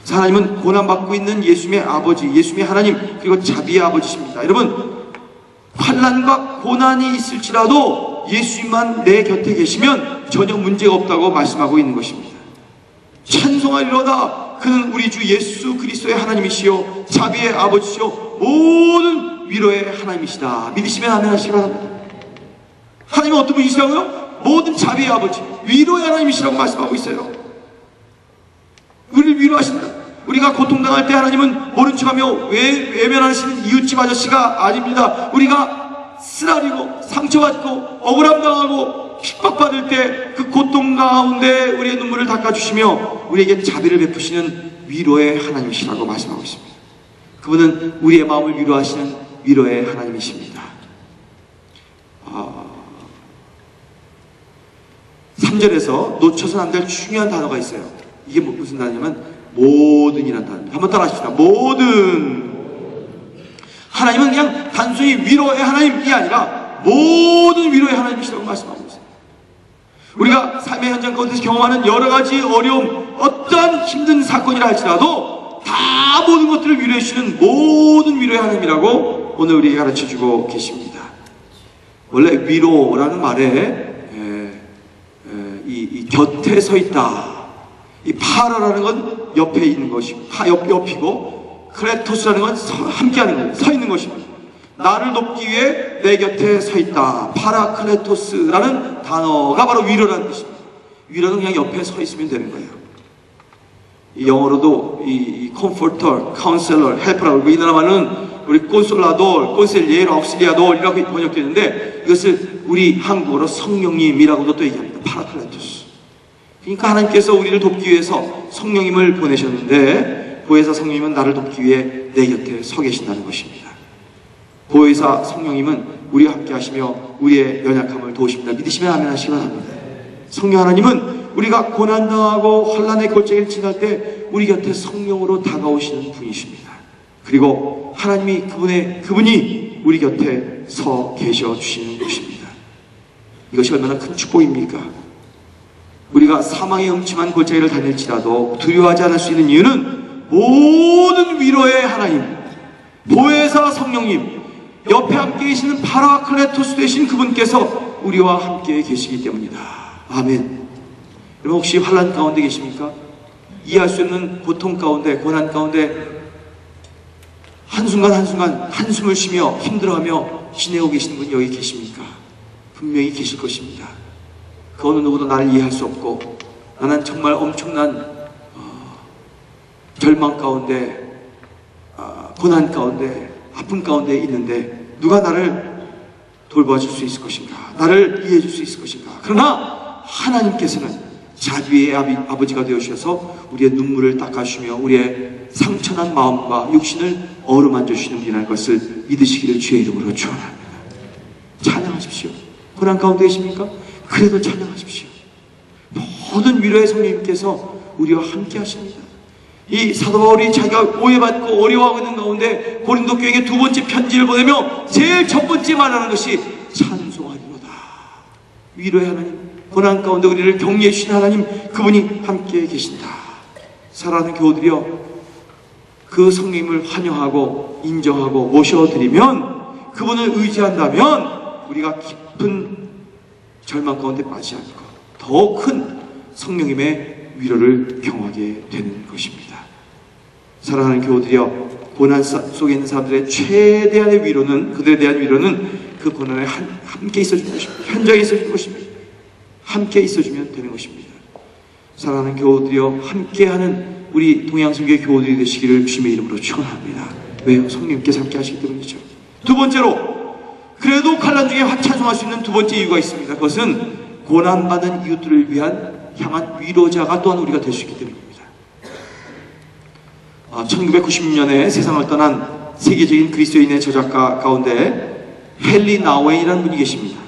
하나님은 고난받고 있는 예수님의 아버지, 예수님의 하나님, 그리고 자비의 아버지십니다. 여러분, 환난과 고난이 있을지라도 예수님만 내 곁에 계시면 전혀 문제가 없다고 말씀하고 있는 것입니다. 찬송하리로다. 그는 우리 주 예수 그리스도의 하나님이시요 자비의 아버지시요 모든 위로의 하나님이시다. 믿으시면 아멘 하시기 바랍니다. 하나님은 어떤 분이시라고요? 모든 자비의 아버지, 위로의 하나님이시라고 말씀하고 있어요. 우리를 위로하신다. 우리가 고통당할 때 하나님은 모른 척하며 외면하시는 이웃집 아저씨가 아닙니다. 우리가 쓰라리고 상처받고 억울함 당하고 핍박받을 때 그 고통 가운데 우리의 눈물을 닦아주시며 우리에게 자비를 베푸시는 위로의 하나님이시라고 말씀하고 있습니다. 그분은 우리의 마음을 위로하시는 위로의 하나님이십니다. 3절에서 놓쳐서는 안 될 중요한 단어가 있어요. 이게 무슨 단어냐면 모든이라는 단어입니다. 한번 따라 하십시다. 모든. 하나님은 그냥 단순히 위로의 하나님이 아니라 모든 위로의 하나님이시라고 말씀하고 있어요. 우리가 삶의 현장 가운데서 경험하는 여러 가지 어려움, 어떠한 힘든 사건이라 할지라도 다 모든 것들을 위로해 주시는 모든 위로의 하나님이라고 오늘 우리에게 가르쳐주고 계십니다. 원래 위로라는 말에 이 곁에 서 있다. 이 파라라는 건 옆에 있는 것이고, 옆이고, 크레토스라는 건 함께하는 거예요. 서 있는 것입니다. 나를 돕기 위해 내 곁에 서 있다. 파라크레토스라는 단어가 바로 위로라는 뜻입니다. 위로는 그냥 옆에 서 있으면 되는 거예요. 이 영어로도 이 컴포터, 카운셀러, 헬퍼라고 이 나라 말은 우리 콘솔라돌, 콘셀리에로, 옥실리아돌 이라고 번역되는데 이것을 우리 한국어로 성령님이라고도 또 얘기합니다. 파라클레토스. 그러니까 하나님께서 우리를 돕기 위해서 성령님을 보내셨는데 보혜사 성령님은 나를 돕기 위해 내 곁에 서 계신다는 것입니다. 보혜사 성령님은 우리와 함께 하시며 우리의 연약함을 도우십니다. 믿으시면 아멘 하시기 바랍니다. 성령 하나님은 우리가 고난당하고 환난의 골짜기를 지날 때 우리 곁에 성령으로 다가오시는 분이십니다. 그리고 하나님이 그분이 우리 곁에 서 계셔 주시는 것입니다. 이것이 얼마나 큰 축복입니까? 우리가 사망의 음침한 골짜기를 다닐지라도 두려워하지 않을 수 있는 이유는 모든 위로의 하나님, 보혜사 성령님, 옆에 함께 계시는 파라클레토스 되신 그분께서 우리와 함께 계시기 때문이다. 아멘. 여러분 혹시 환난 가운데 계십니까? 이해할 수 없는 고통 가운데, 고난 가운데 한순간 한순간 한숨을 쉬며 힘들어하며 지내고 계시는 분이 여기 계십니까? 분명히 계실 것입니다. 그 어느 누구도 나를 이해할 수 없고 나는 정말 엄청난 절망 가운데, 고난 가운데, 아픔 가운데 있는데 누가 나를 돌봐줄 수 있을 것인가? 나를 이해해 줄 수 있을 것인가? 그러나 하나님께서는 자비의 아버지가 되어주셔서 우리의 눈물을 닦아주시며 우리의 상처난 마음과 육신을 어루만져 주시는 분이라는 것을 믿으시기를 주의 이름으로 축원합니다. 찬양하십시오. 고난 가운데 계십니까? 그래도 찬양하십시오. 모든 위로의 성령님께서 우리와 함께 하십니다. 이 사도 바울이 자기가 오해받고 어려워하고 있는 가운데 고린도 교회에게 두 번째 편지를 보내며 제일 첫 번째 말하는 것이 찬송하리로다. 위로의 하나님, 고난 가운데 우리를 격려해 주신 하나님, 그분이 함께 계신다. 사랑하는 교우들이여, 그 성령님을 환영하고 인정하고 모셔드리면, 그분을 의지한다면 우리가 깊은 절망 가운데 빠지지 않고 더 큰 성령님의 위로를 경험하게 되는 것입니다. 사랑하는 교우들이여, 고난 속에 있는 사람들의 최대한의 위로는, 그들에 대한 위로는 그 고난에 함께 있어주는 것입니다. 현장에 있어주는 것입니다. 함께 있어주면 되는 것입니다. 사랑하는 교우들이여, 함께하는 우리 동양성교회 교우들이 되시기를 주님의 이름으로 축원합니다. 왜요? 성령님께서 함께 하시기 때문이죠. 두 번째로, 그래도 환난 중에 찬송할 수 있는 두 번째 이유가 있습니다. 그것은 고난받은 이웃들을 향한 위로자가 또한 우리가 될 수 있기 때문입니다. 1996년에 세상을 떠난 세계적인 그리스도인의 저작가 가운데 헨리 나우웨이라는 분이 계십니다.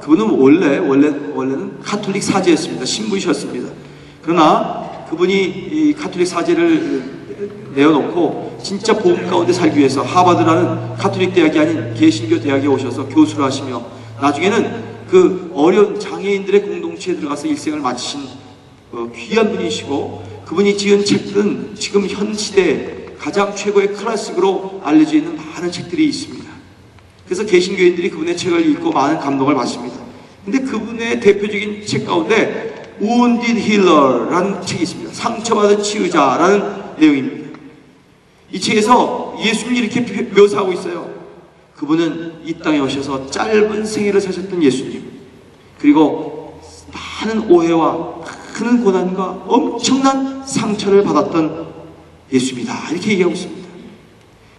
그분은 원래는 가톨릭 사제였습니다. 신부이셨습니다. 그러나 그분이 이 가톨릭 사제를 내어놓고 진짜 복음 가운데 살기 위해서 하버드라는 가톨릭 대학이 아닌 개신교 대학에 오셔서 교수를 하시며 나중에는 그 어려운 장애인들의 공동체에 들어가서 일생을 마치신 귀한 분이시고, 그분이 지은 책들은 지금 현 시대에 가장 최고의 클래식으로 알려져 있는 많은 책들이 있습니다. 그래서 개신교인들이 그분의 책을 읽고 많은 감동을 받습니다. 근데 그분의 대표적인 책 가운데 Wounded Healer라는 책이 있습니다. 상처받은 치유자라는 내용입니다. 이 책에서 예수님이 이렇게 묘사하고 있어요. 그분은 이 땅에 오셔서 짧은 생애를 사셨던 예수님, 그리고 많은 오해와 큰 고난과 엄청난 상처를 받았던 예수입니다. 이렇게 얘기하고 있습니다.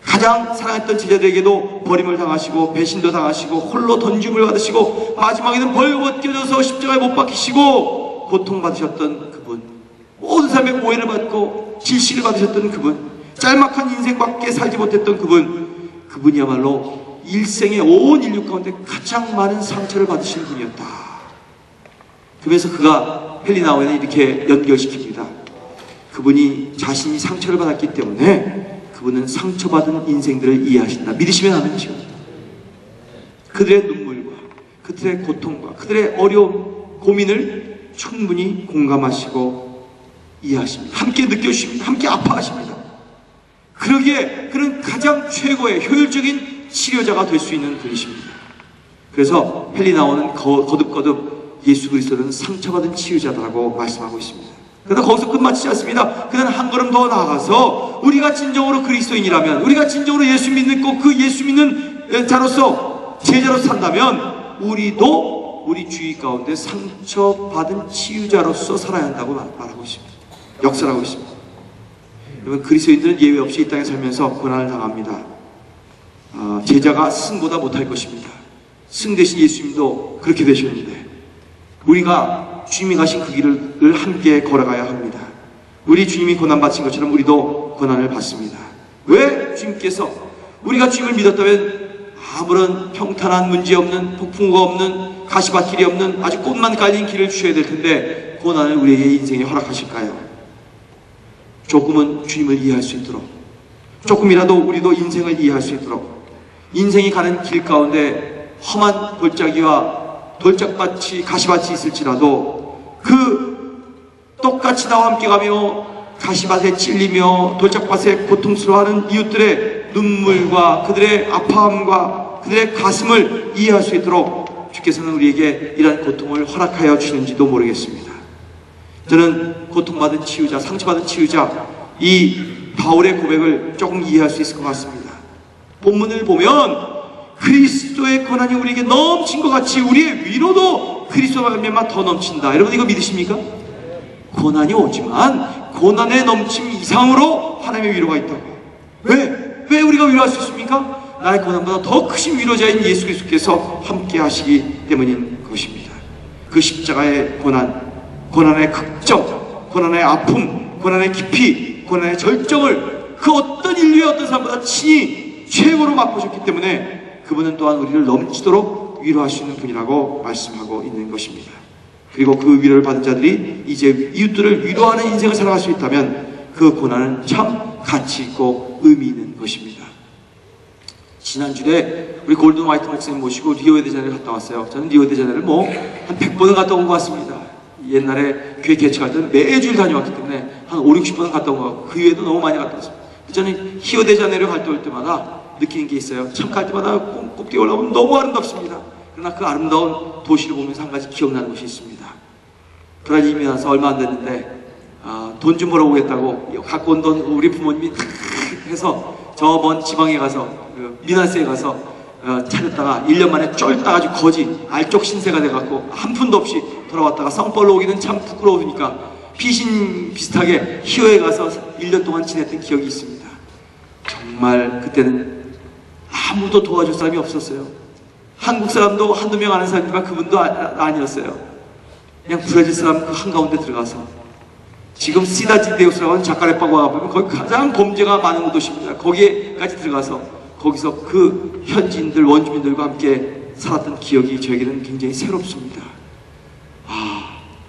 가장 사랑했던 제자들에게도 버림을 당하시고 배신도 당하시고 홀로 던짐을 받으시고 마지막에는 벌겋게 뛰어져서 십자가에 못 박히시고 고통받으셨던 그분, 모든 사람의 오해를 받고 질식을 받으셨던 그분, 짤막한 인생밖에 살지 못했던 그분이야말로 일생의 온 인류 가운데 가장 많은 상처를 받으신 분이었다. 그래서 그가 헨리 나우웨이를 이렇게 연결시킵니다. 그분이 자신이 상처를 받았기 때문에 그분은 상처받은 인생들을 이해하신다. 믿으시면 아멘이죠. 그들의 눈물과 그들의 고통과 그들의 어려움, 고민을 충분히 공감하시고 이해하십니다. 함께 느껴주십니다. 함께 아파하십니다. 그러기에 그는 가장 최고의 효율적인 치료자가 될 수 있는 분이십니다. 그래서 헨리 나우웨이는 거듭거듭 예수 그리스도는 상처받은 치유자다라고 말씀하고 있습니다. 그러나 거기서 끝마치지 않습니다. 그는 한 걸음 더 나아가서 우리가 진정으로 그리스도인이라면, 우리가 진정으로 예수 믿고 그 예수 믿는 자로서 제자로서 산다면 우리도 우리 주위 가운데 상처받은 치유자로서 살아야 한다고 말하고 있습니다. 역설하고 있습니다. 여러분, 그리스도인들은 예외 없이 이 땅에 살면서 고난을 당합니다. 제자가 승보다 못할 것입니다. 승 대신 예수님도 그렇게 되셨는데 우리가 주님이 가신 그 길을 함께 걸어가야 합니다. 우리 주님이 고난받으신 것처럼 우리도 고난을 받습니다. 왜? 주님께서 우리가 주님을 믿었다면 아무런 평탄한 문제없는 폭풍우가 없는 가시밭길이 없는 아주 꽃만 깔린 길을 주셔야 될 텐데 고난을 우리의 인생에 허락하실까요? 조금은 주님을 이해할 수 있도록, 조금이라도 우리도 인생을 이해할 수 있도록, 인생이 가는 길 가운데 험한 골짜기와 돌짝밭이 가시밭이 있을지라도 그 똑같이 나와 함께 가며 가시밭에 찔리며 돌짝밭에 고통스러워하는 이웃들의 눈물과 그들의 아파함과 그들의 가슴을 이해할 수 있도록 주께서는 우리에게 이러한 고통을 허락하여 주시는지도 모르겠습니다. 저는 고통받은 치유자, 상처받은 치유자, 이 바울의 고백을 조금 이해할 수 있을 것 같습니다. 본문을 보면 그리스도의 고난이 우리에게 넘친 것 같이 우리의 위로도 그리스도와 말미암아 더 넘친다. 여러분 이거 믿으십니까? 고난이 오지만 고난의 넘침 이상으로 하나님의 위로가 있다고. 왜 우리가 위로할 수 있습니까? 나의 고난보다 더 크신 위로자인 예수 그리스도께서 함께 하시기 때문인 것입니다. 그 십자가의 고난, 고난의 극정, 고난의 아픔, 고난의 깊이, 고난의 절정을 그 어떤 인류의 어떤 사람보다 친히 최고로 맛보셨기 때문에 그분은 또한 우리를 넘치도록 위로할 수 있는 분이라고 말씀하고 있는 것입니다. 그리고 그 위로를 받은 자들이 이제 이웃들을 위로하는 인생을 살아갈 수 있다면 그 고난은 참 가치 있고 의미 있는 것입니다. 지난주에 우리 골든 화이트 목사님 모시고 리오데자네이루 갔다 왔어요. 저는 리오데자네이루를 한 100번은 갔다 온 것 같습니다. 옛날에 교회 개척할 때는 매주일 다녀왔기 때문에 한 5, 60번은 갔다 온 것 같고 그 이외에도 너무 많이 갔다 왔습니다. 저는 히오데자네이루 갈 때 올 때마다 느끼는 게 있어요. 참 갈 때마다 꼭대기 올라오면 너무 아름답습니다. 그러나 그 아름다운 도시를 보면서 한 가지 기억나는 것이 있습니다. 브라질 이민 와서 얼마 안 됐는데 돈 좀 벌어오겠다고 갖고 온 돈 우리 부모님이 탁 해서 저 먼 지방에 가서 미나스에 가서 차렸다가 1년 만에 쫄따가지고 거지 알쪽 신세가 돼갖고 한 푼도 없이 돌아왔다가 성벌로 오기는 참 부끄러우니까 피신 비슷하게 히오에 가서 1년 동안 지냈던 기억이 있습니다. 정말 그때는 아무도 도와줄 사람이 없었어요. 한국 사람도 한두 명 아는 사람이니까 그분도 아니었어요. 그냥 브라질 사람 그 한가운데 들어가서 지금 시다지데우스라고 하는 자카레파고 가보면 거기 가장 범죄가 많은 도시입니다. 거기에까지 들어가서 거기서 그 현지인들, 원주민들과 함께 살았던 기억이 저에게는 굉장히 새롭습니다.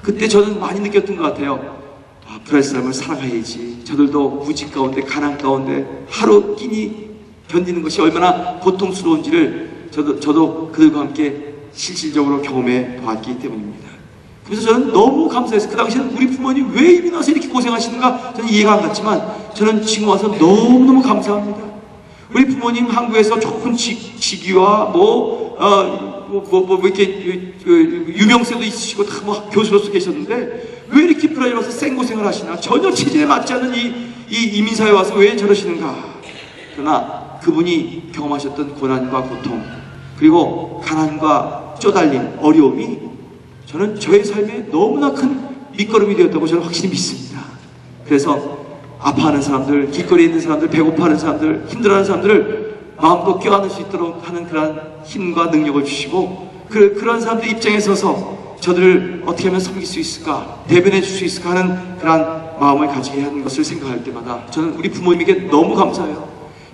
그때 저는 많이 느꼈던 것 같아요. 브라질 사람을 사랑해야지. 저들도 무직 가운데, 가난 가운데 하루 끼니 견디는 것이 얼마나 고통스러운지를 저도 그들과 함께 실질적으로 경험해 보았기 때문입니다. 그래서 저는 너무 감사해서 그 당시에는 우리 부모님 왜 이민 와서 이렇게 고생하시는가 저는 이해가 안 갔지만 저는 지금 와서 너무너무 감사합니다. 우리 부모님 한국에서 좋은 직위와 이렇게 유명세도 있으시고 다 교수로서 계셨는데 왜 이렇게 브라질 와서 생고생을 하시나? 전혀 체질에 맞지 않는 이 이민사회에 와서 왜 저러시는가? 그러나 그분이 경험하셨던 고난과 고통 그리고 가난과 쪼달림, 어려움이 저는 저의 삶에 너무나 큰 밑거름이 되었다고 저는 확실히 믿습니다. 그래서 아파하는 사람들, 길거리에 있는 사람들, 배고파하는 사람들, 힘들어하는 사람들을 마음껏 껴안을 수 있도록 하는 그러한 힘과 능력을 주시고 그런 사람들 입장에 서서 저들을 어떻게 하면 섬길 수 있을까, 대변해 줄 수 있을까 하는 그러한 마음을 가지게 하는 것을 생각할 때마다 저는 우리 부모님에게 너무 감사해요.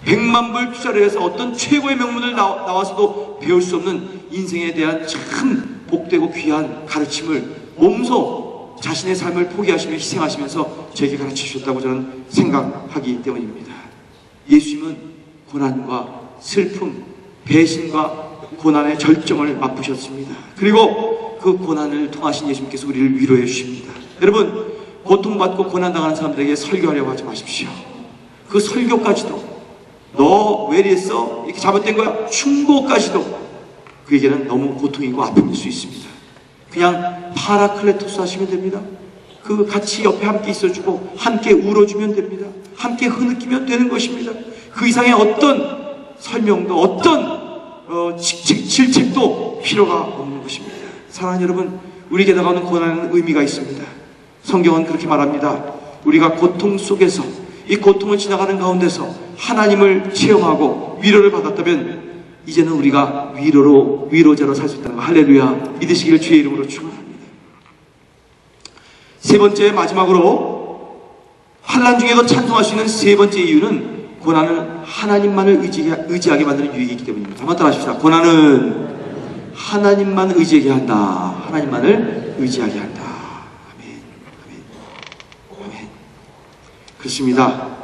100만 불 투자를 해서 어떤 최고의 명문을 나와서도 배울 수 없는 인생에 대한 참 복되고 귀한 가르침을 몸소 자신의 삶을 포기하시며 희생하시면서 저에게 가르쳐 주셨다고 저는 생각하기 때문입니다. 예수님은 고난과 슬픔, 배신과 고난의 절정을 맛보셨습니다. 그리고 그 고난을 통하신 예수님께서 우리를 위로해 주십니다. 여러분, 고통받고 고난당하는 사람들에게 설교하려고 하지 마십시오. 그 설교까지도 너 왜 이랬어? 이렇게 잘못된 거야? 충고까지도 그에게는 너무 고통이고 아픔일 수 있습니다. 그냥 파라클레토스 하시면 됩니다. 그 같이 옆에 함께 있어주고 함께 울어주면 됩니다. 함께 흐느끼면 되는 것입니다. 그 이상의 어떤 설명도 어떤 질책도 필요가 없는 것입니다. 사랑하는 여러분, 우리에게 다가오는 고난은 의미가 있습니다. 성경은 그렇게 말합니다. 우리가 고통 속에서 이 고통을 지나가는 가운데서 하나님을 체험하고 위로를 받았다면 이제는 우리가 위로자로 살 수 있다는 거 할렐루야 믿으시기를 주의 이름으로 축원합니다. 세 번째 마지막으로 환난 중에도 찬송할 수 있는 세 번째 이유는 고난은 하나님만을 의지하게 만드는 유익이기 때문입니다. 한번 따라 하십시다. 고난은 하나님만 의지하게 한다. 하나님만을 의지하게 한다. 아멘. 아멘. 아멘. 그렇습니다.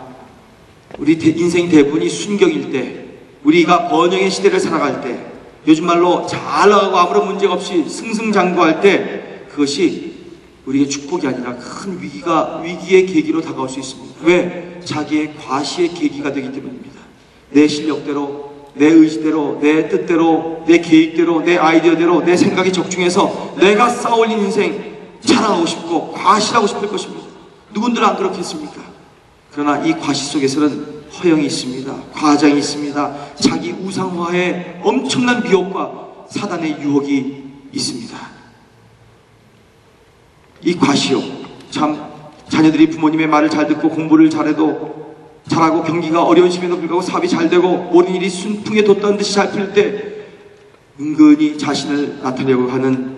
우리 인생 대부분이 순경일 때, 우리가 번영의 시대를 살아갈 때, 요즘 말로 잘 나가고 아무런 문제가 없이 승승장구할 때, 그것이 우리의 축복이 아니라 큰 위기의 계기로 다가올 수 있습니다. 왜? 자기의 과시의 계기가 되기 때문입니다. 내 실력대로, 내 의지대로, 내 뜻대로, 내 계획대로, 내 아이디어대로, 내 생각에 적중해서 내가 쌓아올린 인생 자랑하고 싶고 과시하고 싶을 것입니다. 누군들 안 그렇겠습니까? 그러나 이 과시 속에서는 허영이 있습니다. 과장이 있습니다. 자기 우상화의 엄청난 미혹과 사단의 유혹이 있습니다. 이 과시욕, 참 자녀들이 부모님의 말을 잘 듣고 공부를 잘하고 경기가 어려운 시기에도 불구하고 사업이 잘 되고 모든 일이 순풍에 돋던 듯이 잘 풀릴 때 은근히 자신을 나타내려고 하는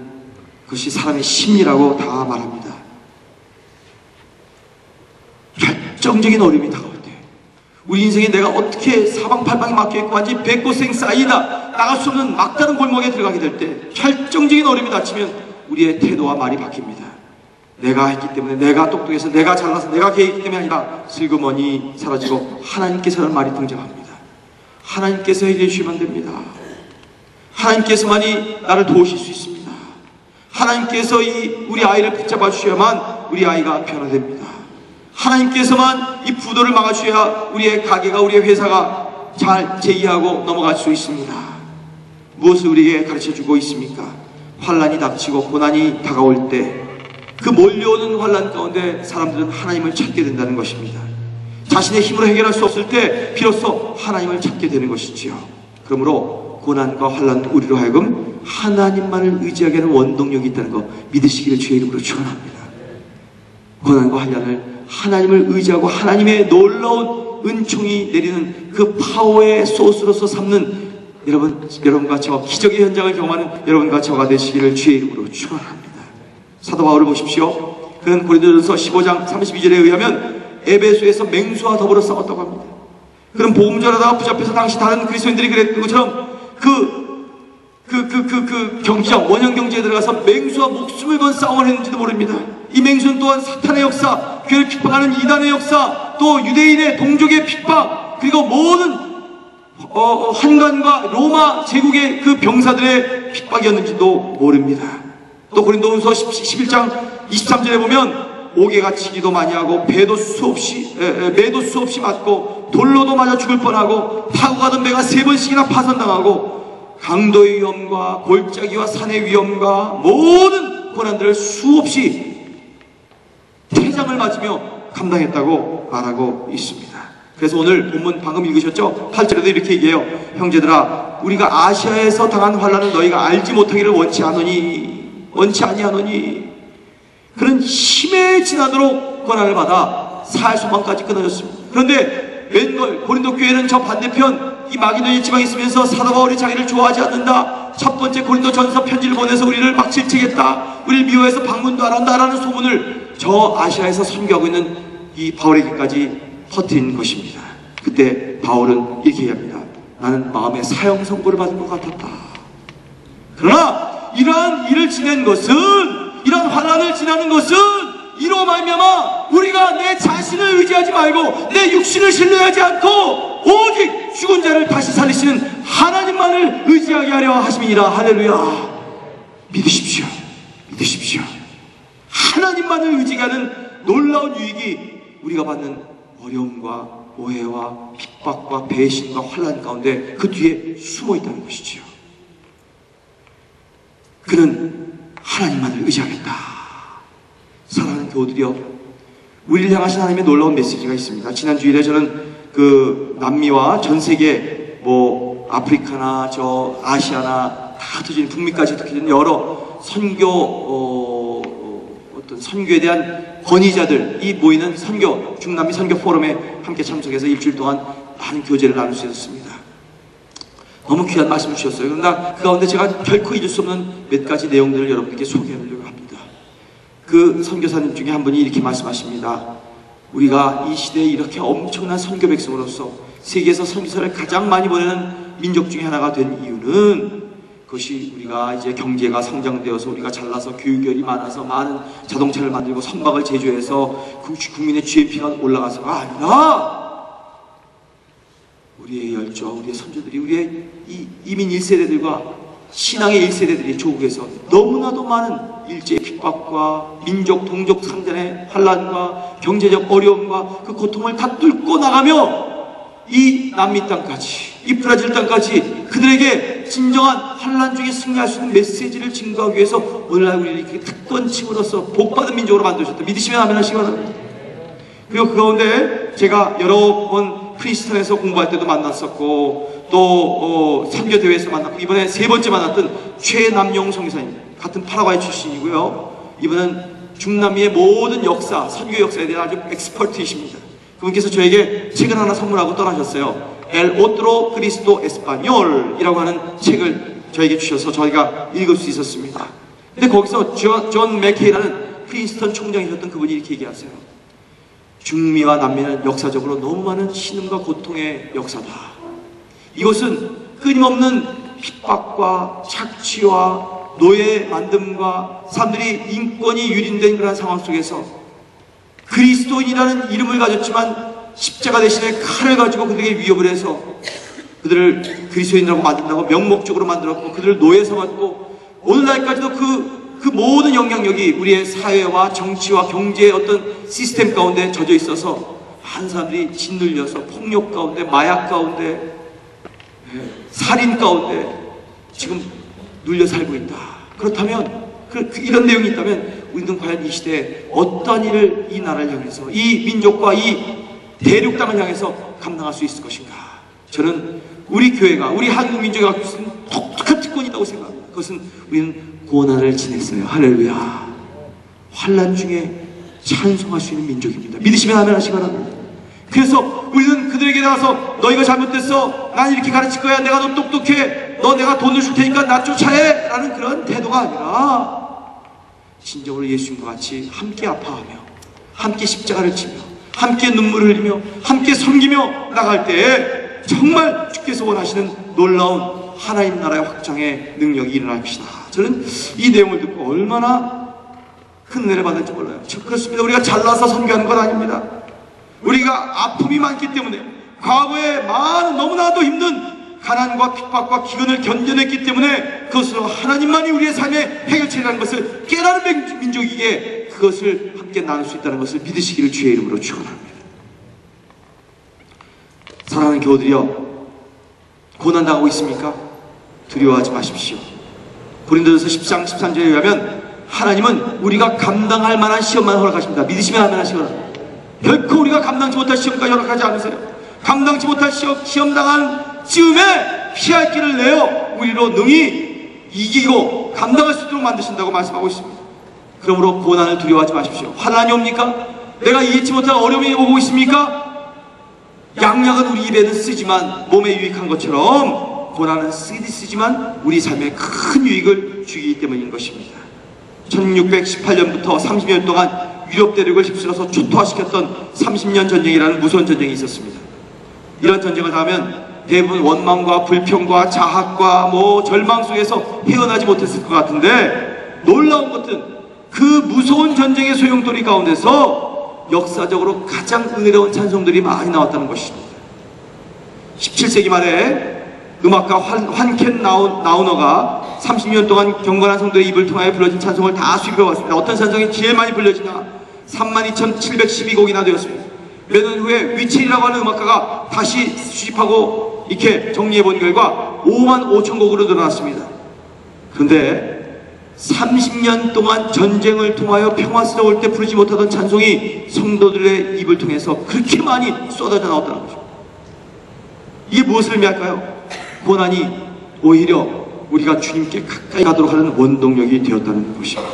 것이 사람의 심리라고 다 말합니다. 결정적인 어려움이 다가올 때 우리 인생에 내가 어떻게 사방팔방에 막혀있고 완전히 백고생 쌓이다 나갈 수 없는 막다른 골목에 들어가게 될 때 결정적인 어려움이 닥치면 우리의 태도와 말이 바뀝니다. 내가 했기 때문에, 내가 똑똑해서, 내가 잘나서, 내가 계획했기 때문에 아니라 슬그머니 사라지고 하나님께서는 말이 등장합니다. 하나님께서 해결해 주시면 됩니다. 하나님께서만이 나를 도우실 수 있습니다. 하나님께서 우리 아이를 붙잡아 주셔야만 우리 아이가 변화됩니다. 하나님께서만 이 부도를 막아주셔야 우리의 가게가, 우리의 회사가 잘 제기하고 넘어갈 수 있습니다. 무엇을 우리에게 가르쳐주고 있습니까? 환란이 닥치고 고난이 다가올 때 그 몰려오는 환란 가운데 사람들은 하나님을 찾게 된다는 것입니다. 자신의 힘으로 해결할 수 없을 때 비로소 하나님을 찾게 되는 것이지요. 그러므로 고난과 환란 우리로 하여금 하나님만을 의지하게 하는 원동력이 있다는 것 믿으시기를 주의 이름으로 축원합니다. 고난과 환란을 하나님을 의지하고 하나님의 놀라운 은총이 내리는 그 파워의 소스로서 삼는 여러분과 저와 기적의 현장을 경험하는 여러분과 저가 되시기를 주의 이름으로 축원합니다. 사도 바울을 보십시오. 그는 고린도전서 15장 32절에 의하면 에베소에서 맹수와 더불어 싸웠다고 합니다. 그는 복음 전하다가 붙잡혀서 당시 다른 그리스도인들이 그랬던 것처럼 경기장, 원형 경제에 들어가서 맹수와 목숨을 건 싸움을 했는지도 모릅니다. 이 맹수는 또한 사탄의 역사, 교회를 핍박하는 이단의 역사, 또 유대인의 동족의 핍박, 그리고 모든 한간과 로마 제국의 그 병사들의 핍박이었는지도 모릅니다. 또 고린도후서 11장 23절에 보면 옥에가 치기도 많이 하고 매도 수없이 맞고 돌로도 맞아 죽을 뻔하고 타고 가던 배가 3번씩이나 파손당하고 강도의 위험과 골짜기와 산의 위험과 모든 고난들을 수없이 태장을 맞으며 감당했다고 말하고 있습니다. 그래서 오늘 본문 방금 읽으셨죠? 8절에도 이렇게 얘기해요. 형제들아, 우리가 아시아에서 당한 환난을 너희가 알지 못하기를 원치 아니하노니 그는 힘에 지나도록 고난을 받아 살 소망까지 끊어졌습니다. 그런데 웬걸 고린도 교회는 저 반대편 이 마게도니아 지방에 있으면서 사도 바울이 자기를 좋아하지 않는다, 첫 번째 고린도 전서 편지를 보내서 우리를 막 질책했다, 우리를 미워해서 방문도 안 한다라는 소문을 저 아시아에서 선교하고 있는 이 바울에게까지 퍼뜨린 것입니다. 그때 바울은 이렇게 얘기합니다. 나는 마음에 사형 선고를 받은 것 같았다. 그러나 이러한 일을 지낸 것은, 이러한 환난을 지나는 것은 이로 말미암아 우리가 내 자신을 의지하지 말고 내 육신을 신뢰하지 않고 오직 죽은 자를 다시 살리시는 하나님만을 의지하게 하려 하심이니라. 할렐루야. 믿으십시오. 하나님만을 의지하는 놀라운 유익이 우리가 받는 어려움과 오해와 핍박과 배신과 환난 가운데 그 뒤에 숨어 있다는 것이지요. 그는 하나님만을 의지하겠다. 사랑하는 교우들이여, 우리를 향하신 하나님의 놀라운 메시지가 있습니다. 지난 주일에 저는 그 남미와 전 세계 아프리카나 저 아시아나 다 터진 북미까지 터진 여러 어떤 선교에 대한 권위자들이 모이는 중남미 선교 포럼에 함께 참석해서 일주일 동안 많은 교제를 나눌 수 있었습니다. 너무 귀한 말씀을 주셨어요. 그러나 그 가운데 제가 결코 잊을 수 없는 몇 가지 내용들을 여러분께 소개하려고 합니다. 그 선교사님 중에 한 분이 이렇게 말씀하십니다. 우리가 이 시대에 이렇게 엄청난 선교 백성으로서 세계에서 선교사를 가장 많이 보내는 민족 중에 하나가 된 이유는 그것이 우리가 이제 경제가 성장되어서 우리가 잘나서 교육열이 많아서 많은 자동차를 만들고 선박을 제조해서 국민의 GNP가 올라가서가 아니라 우리의 열조, 우리의 선조들이 우리의 이 이민 1세대들과 신앙의 1세대들이 조국에서 너무나도 많은 일제의 핍박과 민족 동족 상전의 환란과 경제적 어려움과 그 고통을 다 뚫고 나가며 이 남미 땅까지, 이 브라질 땅까지 그들에게 진정한 환란 중에 승리할 수 있는 메시지를 증거하기 위해서 오늘날 우리를 이렇게 특권층으로서 복받은 민족으로 만드셨다. 믿으시면 아멘 하시기 바랍니다. 그리고 그 가운데 제가 여러 번 프린스턴에서 공부할 때도 만났었고 또 선교대회에서 만났고 이번에 세 번째 만났던 최남용 선교사님, 같은 파라과이 출신이고요. 이분은 중남미의 모든 역사, 선교 역사에 대한 아주 엑스퍼트이십니다. 그분께서 저에게 책을 하나 선물하고 떠나셨어요. 엘 오트로 크리스토 에스파뇰이라고 하는 책을 저에게 주셔서 저희가 읽을 수 있었습니다. 근데 거기서 존 맥케이라는 프린스턴 총장이셨던 그분이 이렇게 얘기하세요. 중미와 남미는 역사적으로 너무 많은 신음과 고통의 역사다. 이것은 끊임없는 핍박과 착취와 노예 만듦과 사람들이 인권이 유린된 그런 상황 속에서 그리스도인이라는 이름을 가졌지만 십자가 대신에 칼을 가지고 그들에게 위협을 해서 그들을 그리스도인이라고 만든다고 명목적으로 만들었고 그들을 노예 삼았고 오늘날까지도 그 모든 영향력이 우리의 사회와 정치와 경제의 어떤 시스템 가운데 젖어 있어서 많은 사람들이 짓눌려서 폭력 가운데, 마약 가운데, 살인 가운데 지금 눌려 살고 있다. 그렇다면 이런 내용이 있다면 우리는 과연 이 시대에 어떤 일을 이 나라를 향해서 이 민족과 이 대륙 땅을 향해서 감당할 수 있을 것인가. 저는 우리 교회가, 우리 한국 민족이 갖고 있는 독특한 특권이 있다고 생각합니다. 그것은 우리는 고난을 지냈어요. 할렐루야. 환난 중에 찬송할 수 있는 민족입니다. 믿으시면 아멘 하시기 바랍니다. 그래서 우리는 그들에게 나가서 너희가 잘못됐어, 난 이렇게 가르칠 거야, 내가 너 똑똑해, 너 내가 돈을 줄 테니까 나 쫓아해 라는 그런 태도가 아니라 진정으로 예수님과 같이 함께 아파하며 함께 십자가를 지며 함께 눈물을 흘리며 함께 섬기며 나갈 때에 정말 주께서 원하시는 놀라운 하나님 나라의 확장의 능력이 일어날 것이다. 저는 이 내용을 듣고 얼마나 큰 은혜를 받을지 몰라요. 그렇습니다. 우리가 잘나서 섬기하는 건 아닙니다. 우리가 아픔이 많기 때문에 과거에 많은 너무나도 힘든 가난과 핍박과 기근을 견뎌냈기 때문에 그것으로 하나님만이 우리의 삶의 해결책이라는 것을 깨달은 민족이기에 그것을 함께 나눌 수 있다는 것을 믿으시기를 주의 이름으로 축원합니다. 사랑하는 교우들이여, 고난당하고 있습니까? 두려워하지 마십시오. 고린도전서 10장 13절에 의하면 하나님은 우리가 감당할 만한 시험만 허락하십니다. 믿으시면 아멘 하시기 바랍니다. 결코 우리가 감당치 못할 시험까지 허락하지 않으세요. 감당치 못할 시험 당한 즈음에 피할 길을 내어 우리로 능히 이기고 감당할 수 있도록 만드신다고 말씀하고 있습니다. 그러므로 고난을 두려워하지 마십시오. 환난이 옵니까? 내가 이해치 못할 어려움이 오고 있습니까? 양약은 우리 입에는 쓰지만 몸에 유익한 것처럼 고난은 쓰지만 우리 삶에 큰 유익을 주기 때문인 것입니다. 1618년부터 30년 동안 유럽 대륙을 휩쓸어서 초토화시켰던 30년 전쟁이라는 무서운 전쟁이 있었습니다. 이런 전쟁을 당하면 대부분 원망과 불평과 자학과 절망 속에서 헤어나지 못했을 것 같은데 놀라운 것은 그 무서운 전쟁의 소용돌이 가운데서 역사적으로 가장 은혜로운 찬송들이 많이 나왔다는 것입니다. 17세기 말에 음악가 환켄 나우너가 30년 동안 경건한 성도의 입을 통하여 불러진 찬송을 다 수입해 왔습니다. 어떤 찬송이 제일 많이 불려지나 32,712곡이나 되었습니다. 몇 년 후에 위첼이라고 하는 음악가가 다시 수집하고 이렇게 정리해 본 결과 55,000곡으로 늘어났습니다. 그런데 30년 동안 전쟁을 통하여 평화스러울 때 부르지 못하던 찬송이 성도들의 입을 통해서 그렇게 많이 쏟아져 나왔다는 것입니다. 이게 무엇을 의미할까요? 고난이 오히려 우리가 주님께 가까이 가도록 하는 원동력이 되었다는 것입니다.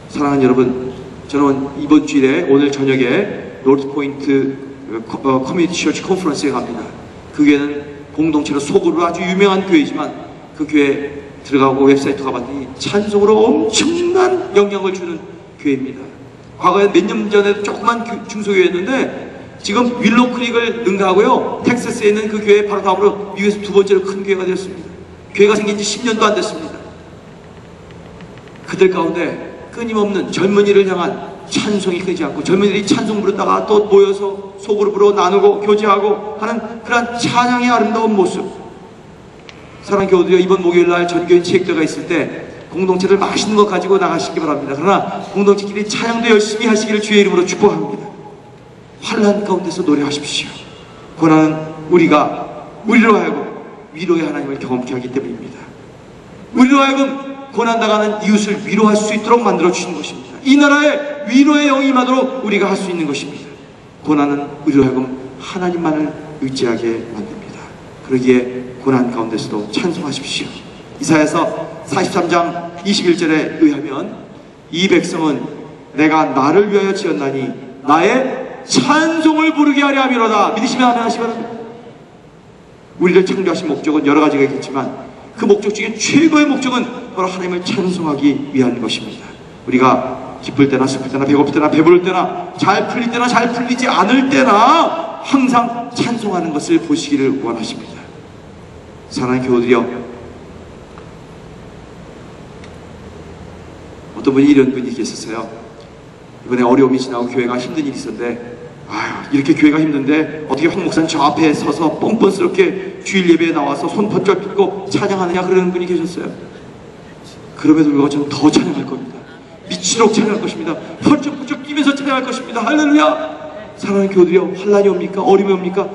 사랑하는 여러분, 저는 이번 주일에 오늘 저녁에 노르트포인트 커뮤니티 처치 컨퍼런스에 갑니다. 그 교회는 공동체로 소그룹으로 아주 유명한 교회지만 그 교회에 들어가고 웹사이트 가봤더니 찬송으로 엄청난 영향을 주는 교회입니다. 과거에 몇 년 전에도 조그만 중소교회였는데 지금 윌로우 크릭을 능가하고요, 텍사스에 있는 그 교회 바로 다음으로 미국에서 두 번째로 큰 교회가 되었습니다. 교회가 생긴 지 10년도 안 됐습니다. 그들 가운데 끊임없는 젊은이를 향한 찬송이 끊이지 않고 젊은이들이 찬송 부르다가 또 모여서 소그룹으로 나누고 교제하고 하는 그런 찬양의 아름다운 모습, 사랑하는 교우들이여, 이번 목요일날 전교인 체육대회가 있을 때 공동체들 맛있는 거 가지고 나가시기 바랍니다. 그러나 공동체끼리 찬양도 열심히 하시기를 주의 이름으로 축복합니다. 환난 가운데서 노래하십시오. 고난은 우리로 하여금 위로의 하나님을 경험케 하기 때문입니다. 우리로 하여금 고난당하는 이웃을 위로할 수 있도록 만들어 주신 것입니다. 이 나라에 위로의 영이 임하도록 우리가 할 수 있는 것입니다. 고난은 우리로 하여금 하나님만을 의지하게 만듭니다. 그러기에 고난 가운데서도 찬송하십시오. 이사야서 43장 21절에 의하면 이 백성은 내가 나를 위하여 지었나니 나의 찬송을 부르게 하려 함이로다. 믿으시면 아멘 하시기 바랍니다. 우리를 창조하신 목적은 여러 가지가 있겠지만 그 목적 중에 최고의 목적은 바로 하나님을 찬송하기 위한 것입니다. 우리가 기쁠 때나 슬플 때나 배고플 때나 배부를 때나 잘 풀릴 때나 잘 풀리지 않을 때나 항상 찬송하는 것을 보시기를 원하십니다. 사랑하는 교우들이여, 어떤 분이 이런 분이 계셨어요. 이번에 어려움이 지나고 교회가 힘든 일이 있었는데, 이렇게 교회가 힘든데 어떻게 황 목사님 저 앞에 서서 뻔뻔스럽게 주일 예배에 나와서 손 번쩍 펴고 찬양하느냐, 그러는 분이 계셨어요. 그럼에도 불구하고 저는 더 찬양할 겁니다. 미치도록 찬양할 것입니다. 펄쩍펄쩍 뛰면서 찬양할 것입니다. 할렐루야. 사랑하는 교우들이여, 환난이 옵니까? 어려움이 옵니까?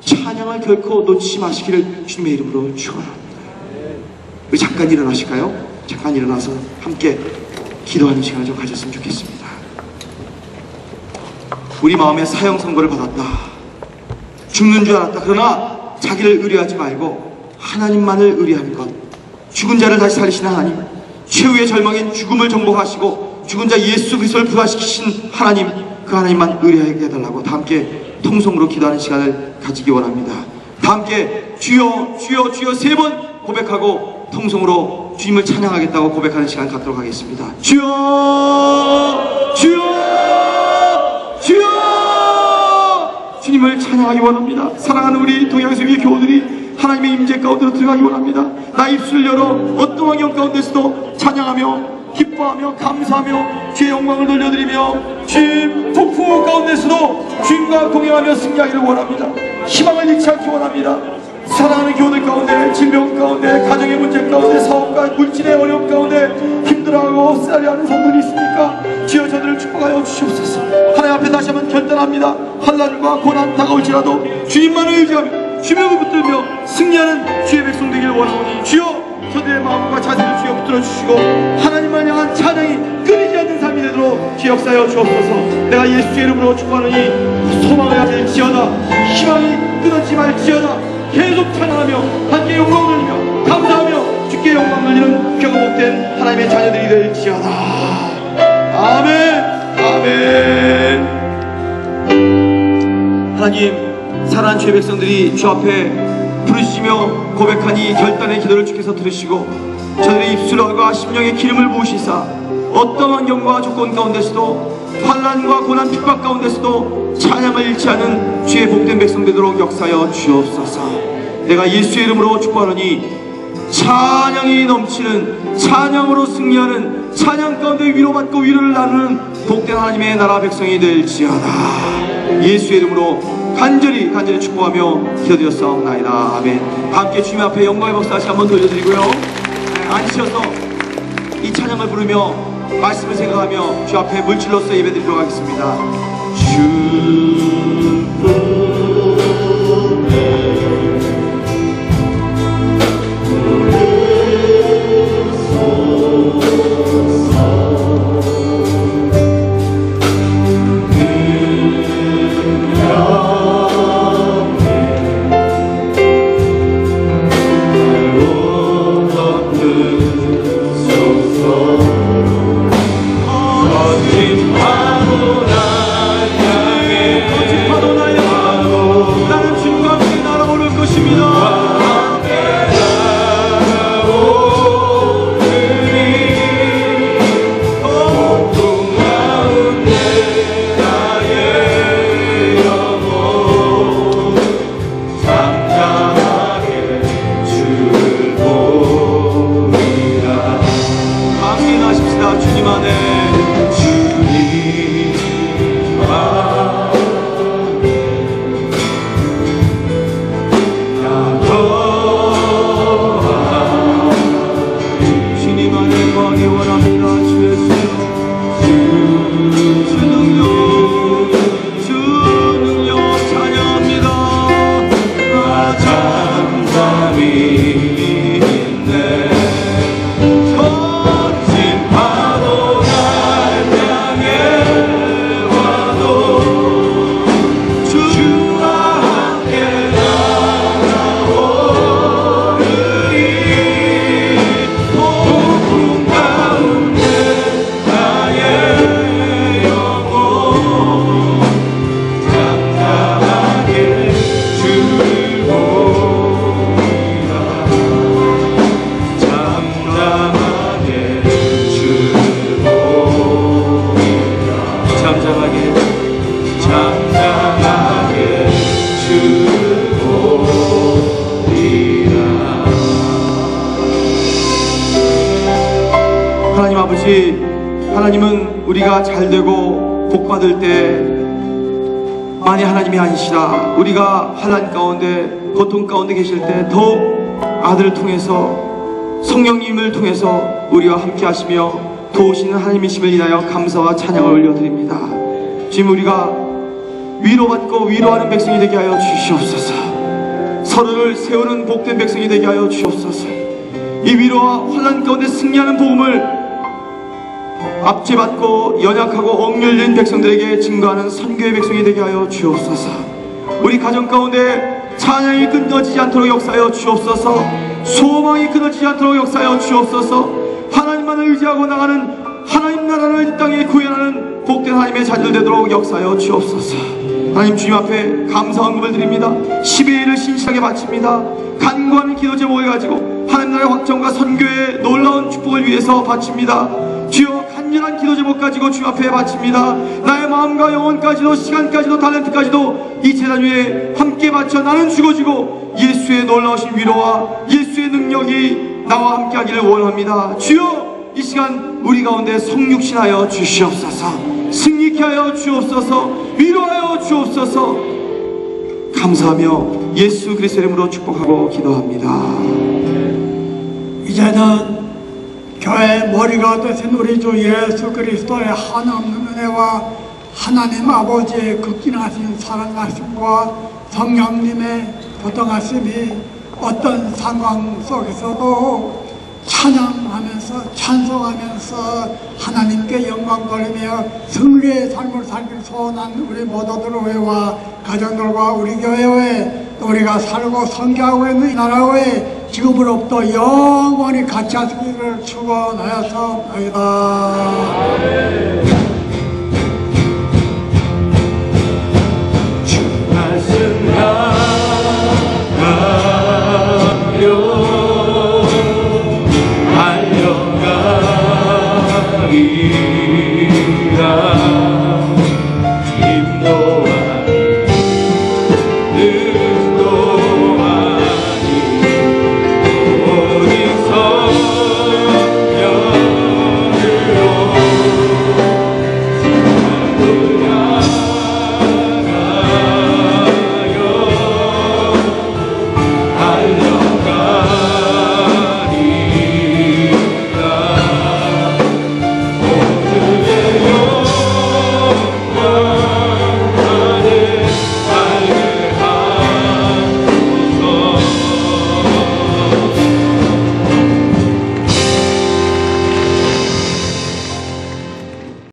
찬양을 결코 놓치지 마시기를 주님의 이름으로 축원합니다. 우리 잠깐 일어나실까요? 잠깐 일어나서 함께 기도하는 시간을 좀 가졌으면 좋겠습니다. 우리 마음에 사형 선고를 받았다, 죽는 줄 알았다. 그러나 자기를 의뢰하지 말고 하나님만을 의뢰하는 것, 죽은 자를 다시 살리시는 하나님, 최후의 절망인 죽음을 정복하시고 죽은 자 예수 그리스도를 부활시키신 하나님, 그 하나님만 의뢰하게 해달라고 다 함께 통성으로 기도하는 시간을 가지기 원합니다. 다 함께 주여 주여 주여 3번 고백하고 통성으로 주님을 찬양하겠다고 고백하는 시간 갖도록 하겠습니다. 주여 주여 주여. 주님을 찬양하기 원합니다. 사랑하는 우리 동양성의 교우들이 하나님의 임재 가운데로 들어가기 원합니다. 나 입술을 열어 어떤 환경 가운데서도 찬양하며 기뻐하며 감사하며 주의 영광을 돌려드리며 주님 폭풍 가운데서도 주님과 동행하며 승리하기를 원합니다. 희망을 잃지 않기 원합니다. 사랑하는 교우들 가운데, 질병 가운데, 가정의 문제 가운데, 사업과 물질의 어려움 가운데 힘들어하고 쓰라려하는 성도들이 있습니까? 주여 저들을 축복하여 주시옵소서. 하나님 앞에 다시 한번 결단합니다. 환난과 고난 다가올지라도 주님만을 의지하며 주명을 붙들며 승리하는 주의 백성 되기를 원하오니 주여 저들의 마음과 자세를 주여 붙들어 주시고 하나님만 향한 찬양이 끊이지 않는 삶이 되도록 주여 역사하여 주옵소서. 내가 예수의 이름으로 축복하노니 소망을 가질지어다, 희망이 끊어지지 말지어다. 계속 찬양하며 함께 영광을 돌리며 감사하며 주께 영광을 돌리는 귀하고 복된 하나님의 자녀들이 될지어다. 아멘 아멘. 하나님, 사랑하는 주의 백성들이 주 앞에 부르시며 고백하니 결단의 기도를 주께서 들으시고 저들의 입술과 심령의 기름을 부으시사 어떤 환경과 조건 가운데서도 환난과 고난 핍박 가운데서도 찬양을 잃지 않은 주의 복된 백성 되도록 역사하여 주옵소서. 내가 예수의 이름으로 축복하노니 찬양이 넘치는, 찬양으로 승리하는, 찬양 가운데 위로받고 위로를 나누는 복된 하나님의 나라 백성이 될지어다. 예수의 이름으로 간절히 축복하며 기도드렸사옵나이다. 아멘. 함께 주님 앞에 영광의 박수 다시 한번 돌려드리고요, 앉으셔서 이 찬양을 부르며 말씀을 생각하며 주 앞에 물질로서 예배드리도록 하겠습니다. 거친 파도 날 향해 우리가 잘 되고 복 받을 때 만이 하나님이 아니시라 우리가 환난 가운데 고통 가운데 계실 때 더욱 아들을 통해서 성령님을 통해서 우리와 함께 하시며 도우시는 하나님이심을 인하여 감사와 찬양을 올려드립니다. 지금 우리가 위로받고 위로하는 백성이 되게 하여 주시옵소서. 서로를 세우는 복된 백성이 되게 하여 주옵소서. 이 위로와 환난 가운데 승리하는 복음을 압제받고 연약하고 억눌린 백성들에게 증거하는 선교의 백성이 되게 하여 주옵소서. 우리 가정 가운데 찬양이 끊어지지 않도록 역사하여 주옵소서. 소망이 끊어지지 않도록 역사하여 주옵소서. 하나님만을 의지하고 나가는 하나님 나라를 이 땅에 구현하는 복된 하나님의 자녀들 되도록 역사하여 주옵소서. 하나님 주님 앞에 감사 헌금을 드립니다. 10의 1을 신실하게 바칩니다. 간구하는 기도 제목을 가지고 하나님 나라의 확정과 선교의 놀라운 축복을 위해서 바칩니다. 주여 간절한 기도 제목 가지고 주 앞에 바칩니다. 나의 마음과 영혼까지도 시간까지도 탤런트까지도 이 제단 위에 함께 바쳐 나는 죽어지고 예수의 놀라우신 위로와 예수의 능력이 나와 함께 하기를 원합니다. 주여 이 시간 우리 가운데 성육신하여 주시옵소서. 승리케 하여 주옵소서. 위로하여 주옵소서. 감사하며 예수 그리스도의 이름으로 축복하고 기도합니다. 이제는 교회의 머리가 되신 우리 주 예수 그리스도의 한없는 은혜와 하나님 아버지의 극진하신 사랑하심과 성령님의 보통하심이 어떤 상황 속에서도 찬양하면서 찬송하면서 하나님께 영광 돌리며 승리의 삶을 살길 소원한 우리 모두들 외와 가정들과 우리 교회 외 또 우리가 살고 선교하고 있는 이 나라 외 지금으로부터 영원히 같이 하시기를 축원하였사옵나이다.